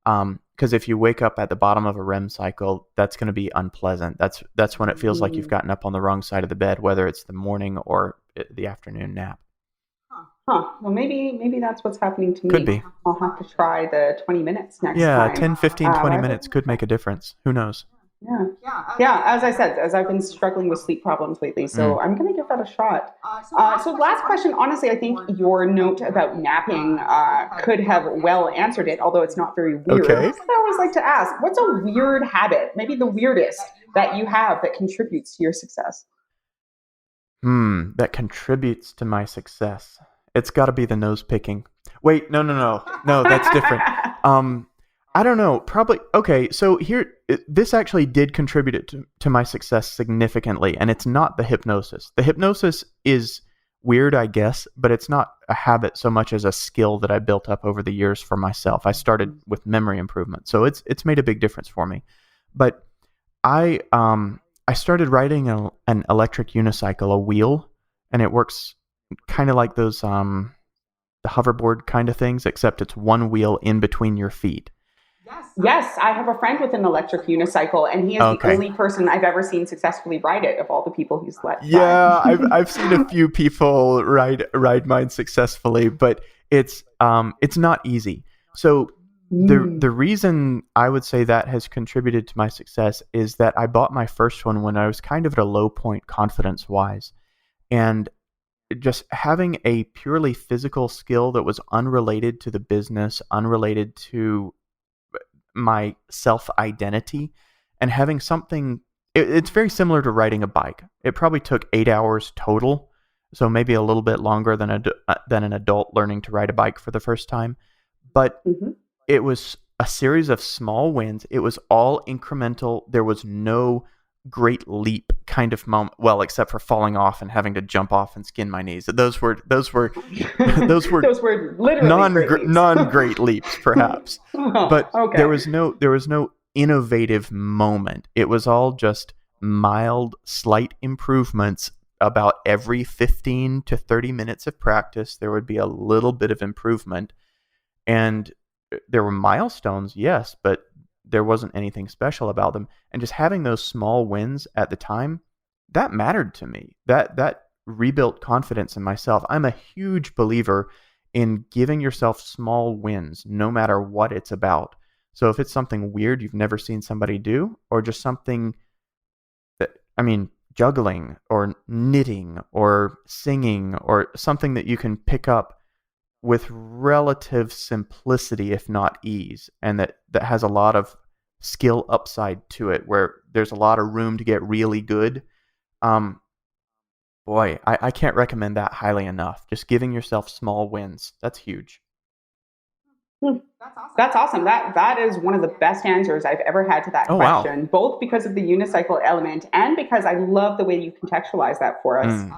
Speaker 2: Because if you wake up at the bottom of a REM cycle, that's going to be unpleasant. That's when it feels like you've gotten up on the wrong side of the bed, whether it's the morning or the afternoon nap.
Speaker 1: Well, maybe that's what's happening to me.
Speaker 2: Could be.
Speaker 1: I'll have to try the 20 minutes next
Speaker 2: Yeah,
Speaker 1: time.
Speaker 2: 10, 15, 20 minutes could make a difference. Who knows?
Speaker 1: Yeah. As I said, as I've been struggling with sleep problems lately, so I'm going to give that a shot. So last question, honestly, I think your note about napping could have well answered it, although it's not very weird.
Speaker 2: Okay.
Speaker 1: I always like to ask, what's a weird habit, maybe the weirdest, that you have that contributes to your success?
Speaker 2: That contributes to my success. It's got to be the nose picking. Wait, no, that's different. I don't know. Probably. Okay, so this actually did contribute to my success significantly, and it's not the hypnosis. The hypnosis is weird, I guess, but it's not a habit so much as a skill that I built up over the years for myself. I started with memory improvement, so it's made a big difference for me. But I started riding an electric unicycle, a wheel, and it works kind of like those the hoverboard kind of things, except it's one wheel in between your feet.
Speaker 1: Yes, I have a friend with an electric unicycle, and he is the only person I've ever seen successfully ride it of all the people he's let.
Speaker 2: Yeah, I've seen a few people ride mine successfully, but it's not easy. So the reason I would say that has contributed to my success is that I bought my first one when I was kind of at a low point confidence wise, and just having a purely physical skill that was unrelated to the business, unrelated to my self-identity, and having something, it's very similar to riding a bike. It probably took 8 hours total, so maybe a little bit longer than an adult learning to ride a bike for the first time. But it was a series of small wins. It was all incremental. There was no great leap kind of moment, well, except for falling off and having to jump off and skin my knees. Those were
Speaker 1: literally
Speaker 2: non-great leaps, perhaps. But there was no innovative moment. It was all just mild, slight improvements. About every 15 to 30 minutes of practice, there would be a little bit of improvement. And there were milestones, yes, but there wasn't anything special about them. And just having those small wins at the time, that mattered to me. That rebuilt confidence in myself. I'm a huge believer in giving yourself small wins, no matter what it's about. So if it's something weird you've never seen somebody do, or just something that, juggling or knitting or singing or something that you can pick up with relative simplicity, if not ease, and that has a lot of skill upside to it, where there's a lot of room to get really good. Boy, I can't recommend that highly enough. Just giving yourself small wins. That's huge.
Speaker 3: Hmm. That's awesome. That is one of the best answers I've ever had to that
Speaker 2: Oh, wow.
Speaker 3: question, both because of the unicycle element and because I love the way you contextualize that for us.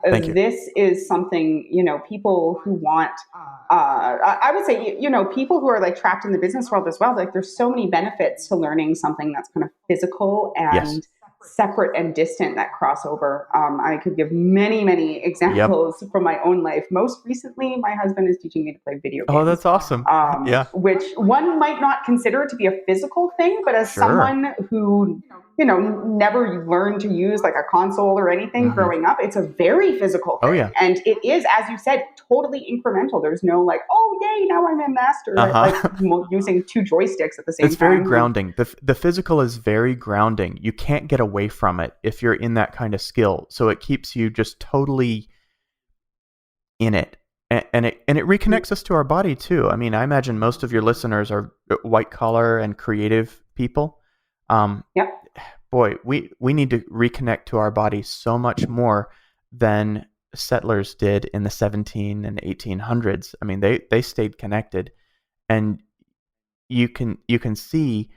Speaker 2: Thank you.
Speaker 3: This is something, people who want, I would say, people who are like trapped in the business world as well. Like there's so many benefits to learning something that's kind of physical and
Speaker 2: Yes.
Speaker 3: separate and distant, that crossover. I could give many, many examples from my own life. Most recently, my husband is teaching me to play video games.
Speaker 2: Oh, that's awesome. Yeah.
Speaker 3: Which one might not consider to be a physical thing, but as
Speaker 2: Sure.
Speaker 3: someone who, never learned to use like a console or anything growing up, it's a very physical thing.
Speaker 2: Oh, yeah.
Speaker 3: And it is, as you said, totally incremental. There's no like, oh, yay, now I'm a master at like using two joysticks at the same time.
Speaker 2: It's very grounding. The physical is very grounding. You can't get away from it if you're in that kind of skill. So it keeps you just totally in it. And it reconnects us to our body too. I imagine most of your listeners are white collar and creative people.
Speaker 3: Yep.
Speaker 2: Boy, we need to reconnect to our body so much more than settlers did in the 17 and 1800s. They stayed connected, and you can see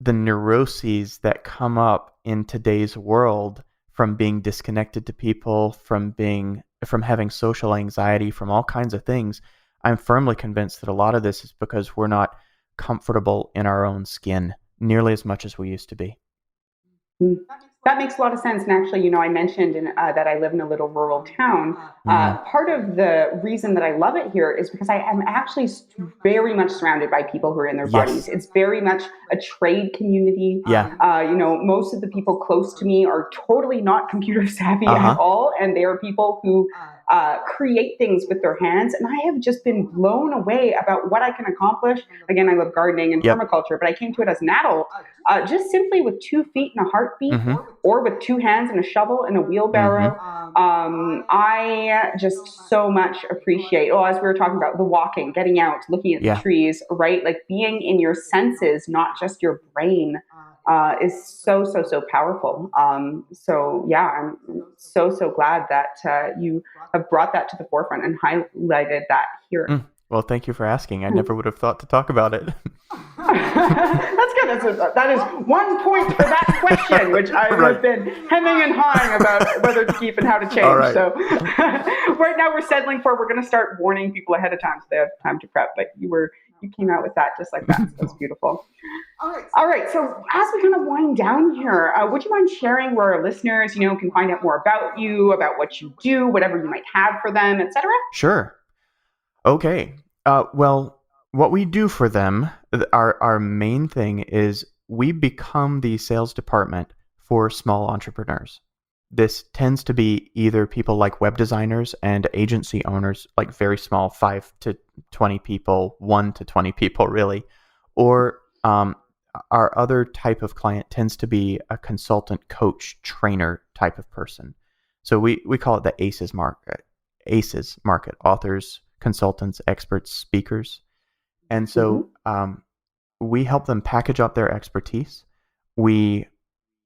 Speaker 2: the neuroses that come up in today's world from being disconnected to people, from having social anxiety, from all kinds of things. I'm firmly convinced that a lot of this is because we're not comfortable in our own skin nearly as much as we used to be.
Speaker 3: That makes a lot of sense. And actually, I mentioned that I live in a little rural town. Part of the reason that I love it here is because I am actually very much surrounded by people who are in their bodies. It's very much a trade community.
Speaker 2: Yeah.
Speaker 3: Most of the people close to me are totally not computer savvy at all. And they are people who create things with their hands. And I have just been blown away about what I can accomplish. Again, I love gardening and permaculture, but I came to it as an adult, just simply with 2 feet and a heartbeat, or with 2 hands and a shovel and a wheelbarrow. I just so much appreciate, as we were talking about, the walking, getting out, looking at the trees, right? Like being in your senses, not just your brain, is so, so, so powerful. So yeah, I'm so glad that you have brought that to the forefront and highlighted that here.
Speaker 2: Well, thank you for asking. I never would have thought to talk about it.
Speaker 3: That's good. That is 1 point for that question, which I have been hemming and hawing about whether to keep and how to change.
Speaker 2: All right.
Speaker 3: So right now we're settling for, we're going to start warning people ahead of time so they have time to prep. But you came out with that just like that. So that's beautiful. All right. So as we kind of wind down here, would you mind sharing where our listeners, can find out more about you, about what you do, whatever you might have for them, etc.?
Speaker 2: Sure. Okay. Well, what we do for them, our main thing is we become the sales department for small entrepreneurs. This tends to be either people like web designers and agency owners, like very small, 5 to 20 people, 1 to 20 people really, or our other type of client tends to be a consultant, coach, trainer type of person. So we call it the ACEs market. ACEs market, authors, consultants, experts, speakers. And so we help them package up their expertise. We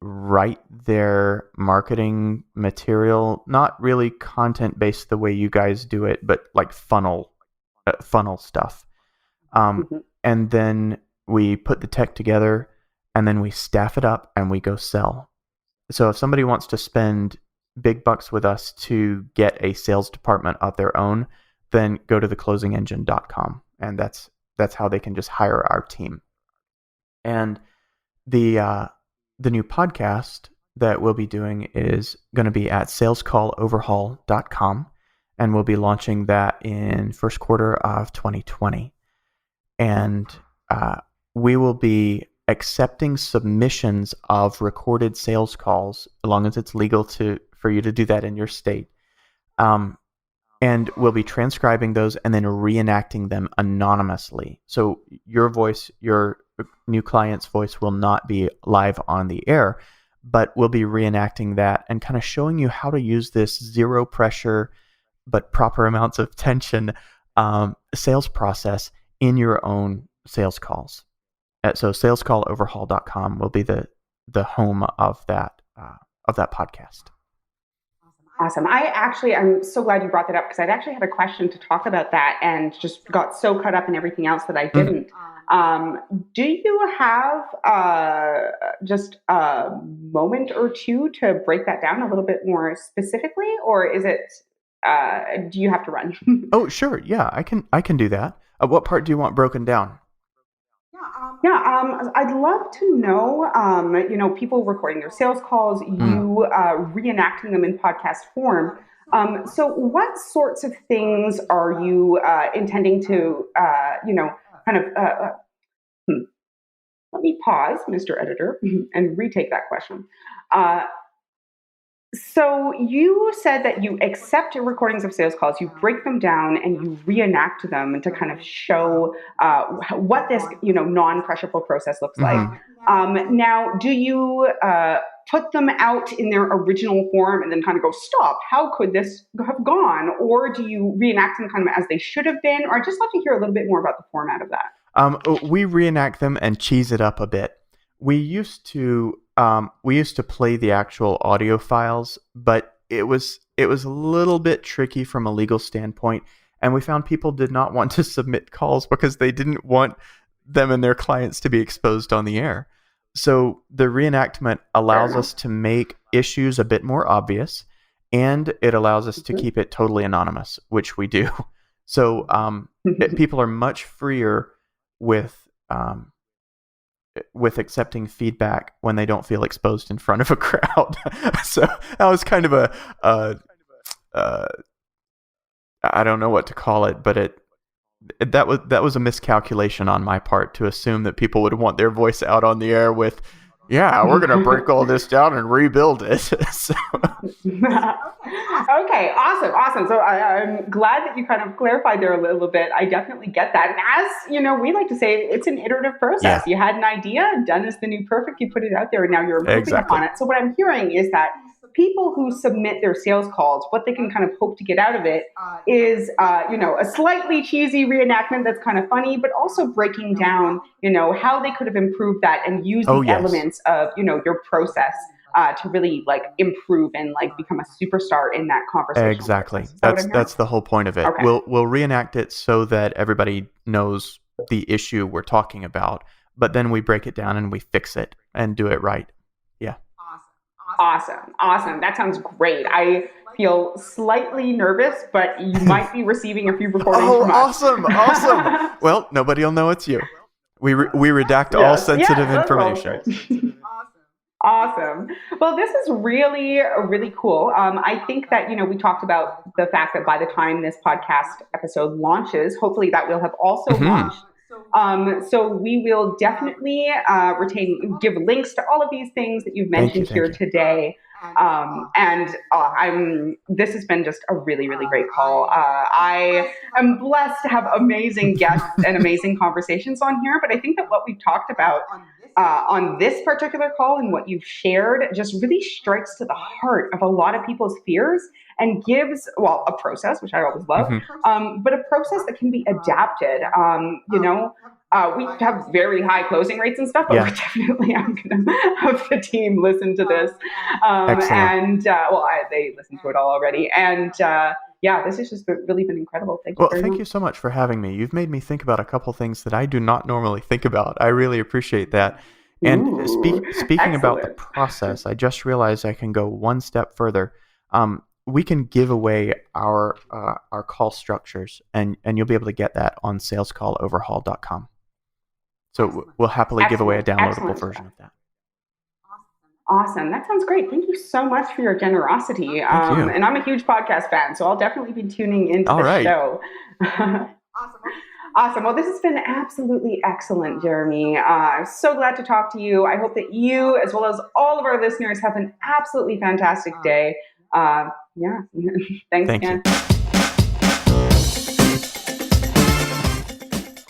Speaker 2: write their marketing material, not really content-based the way you guys do it, but like funnel stuff. And then we put the tech together, and then we staff it up, and we go sell. So if somebody wants to spend big bucks with us to get a sales department of their own, then go to theclosingengine.com, and that's how they can just hire our team. And the new podcast that we'll be doing is going to be at salescalloverhaul.com, and we'll be launching that in first quarter of 2020. And we will be accepting submissions of recorded sales calls, as long as it's legal for you to do that in your state. And we'll be transcribing those and then reenacting them anonymously. So your voice, your new client's voice will not be live on the air, but we'll be reenacting that and kind of showing you how to use this zero pressure but proper amounts of tension sales process in your own sales calls. So salescalloverhaul.com will be the home of that podcast.
Speaker 3: Awesome. I'm so glad you brought that up, because I'd actually had a question to talk about that and just got so caught up in everything else that I didn't. Do you have just a moment or two to break that down a little bit more specifically, or is it, do you have to run?
Speaker 2: Oh, sure. Yeah, I can do that. What part do you want broken down?
Speaker 3: I'd love to know, people recording their sales calls, you reenacting them in podcast form. So what sorts of things are you intending to, let me pause, Mr. Editor, and retake that question. So you said that you accept recordings of sales calls, you break them down, and you reenact them to kind of show what this, non-pressureful process looks like. Now, do you put them out in their original form and then kind of go, stop, how could this have gone? Or do you reenact them kind of as they should have been? Or I'd just love to hear a little bit more about the format of that.
Speaker 2: We reenact them and cheese it up a bit. We used to play the actual audio files, but it was a little bit tricky from a legal standpoint, and we found people did not want to submit calls because they didn't want them and their clients to be exposed on the air. So the reenactment allows us to make issues a bit more obvious, and it allows us to keep it totally anonymous, which we do. So people are much freer with accepting feedback when they don't feel exposed in front of a crowd. So that was kind of I don't know what to call it, but that was a miscalculation on my part to assume that people would want their voice out on the air with, yeah, we're going to break all this down and rebuild it. So.
Speaker 3: Okay, awesome. So I'm glad that you kind of clarified there a little bit. I definitely get that. And as, we like to say, it's an iterative process. Yeah. You had an idea, done is the new perfect, you put it out there, and now you're improving upon it. So what I'm hearing is that people who submit their sales calls, what they can kind of hope to get out of it is, a slightly cheesy reenactment that's kind of funny, but also breaking down, how they could have improved that and use the elements of, your process to really improve and become a superstar in that conversation.
Speaker 2: Exactly. That's the whole point of it. Okay. We'll reenact it so that everybody knows the issue we're talking about, but then we break it down and we fix it and do it right. Yeah.
Speaker 3: Awesome. That sounds great. I feel slightly nervous, but you might be receiving a few recordings from us.
Speaker 2: Awesome. Well, nobody will know it's you. We redact all sensitive information.
Speaker 3: Awesome. Well, this is really, really cool. I think that, we talked about the fact that by the time this podcast episode launches, hopefully that will have also launched. So we will definitely give links to all of these things that you've mentioned here today. This has been just a really, really great call. I am blessed to have amazing guests and amazing conversations on here, but I think that what we've talked about on this particular call and what you've shared just really strikes to the heart of a lot of people's fears and gives, a process, which I always love, but a process that can be adapted. We have very high closing rates and stuff, but we're definitely, I'm going to have the team listen to this. They listened to it all already. And this has just really been incredible. Thank you very much.
Speaker 2: Thank you so much for having me. You've made me think about a couple things that I do not normally think about. I really appreciate that. And speaking about the process, I just realized I can go one step further. We can give away our call structures, and you'll be able to get that on salescalloverhaul.com. So we'll happily give away a downloadable version of that.
Speaker 3: Awesome. That sounds great. Thank you so much for your generosity.
Speaker 2: Thank you.
Speaker 3: And I'm a huge podcast fan, so I'll definitely be tuning into the show. Awesome. Well, this has been absolutely excellent, Jeremy. I'm so glad to talk to you. I hope that you, as well as all of our listeners, have an absolutely fantastic day. Yeah. Thanks again.
Speaker 2: You.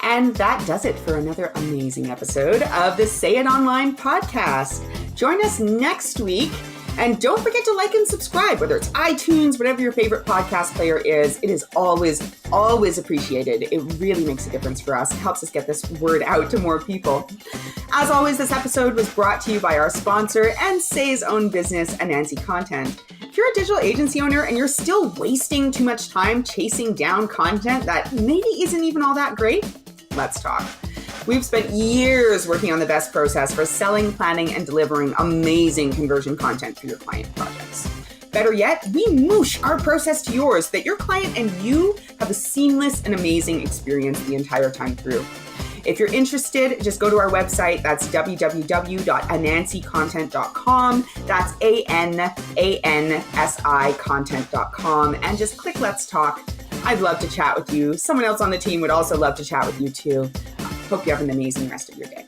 Speaker 1: And that does it for another amazing episode of the Say It Online podcast. Join us next week. And don't forget to like and subscribe, whether it's iTunes, whatever your favorite podcast player is. It is always, always appreciated. It really makes a difference for us. It helps us get this word out to more people. As always, this episode was brought to you by our sponsor and Say's own business, Anansi Content. If you're a digital agency owner and you're still wasting too much time chasing down content that maybe isn't even all that great, let's talk. We've spent years working on the best process for selling, planning, and delivering amazing conversion content for your client projects. Better yet, we moosh our process to yours so that your client and you have a seamless and amazing experience the entire time through. If you're interested, just go to our website. That's www.anansicontent.com. That's ANANSI content.com. And just click Let's Talk. I'd love to chat with you. Someone else on the team would also love to chat with you too. Hope you have an amazing rest of your day.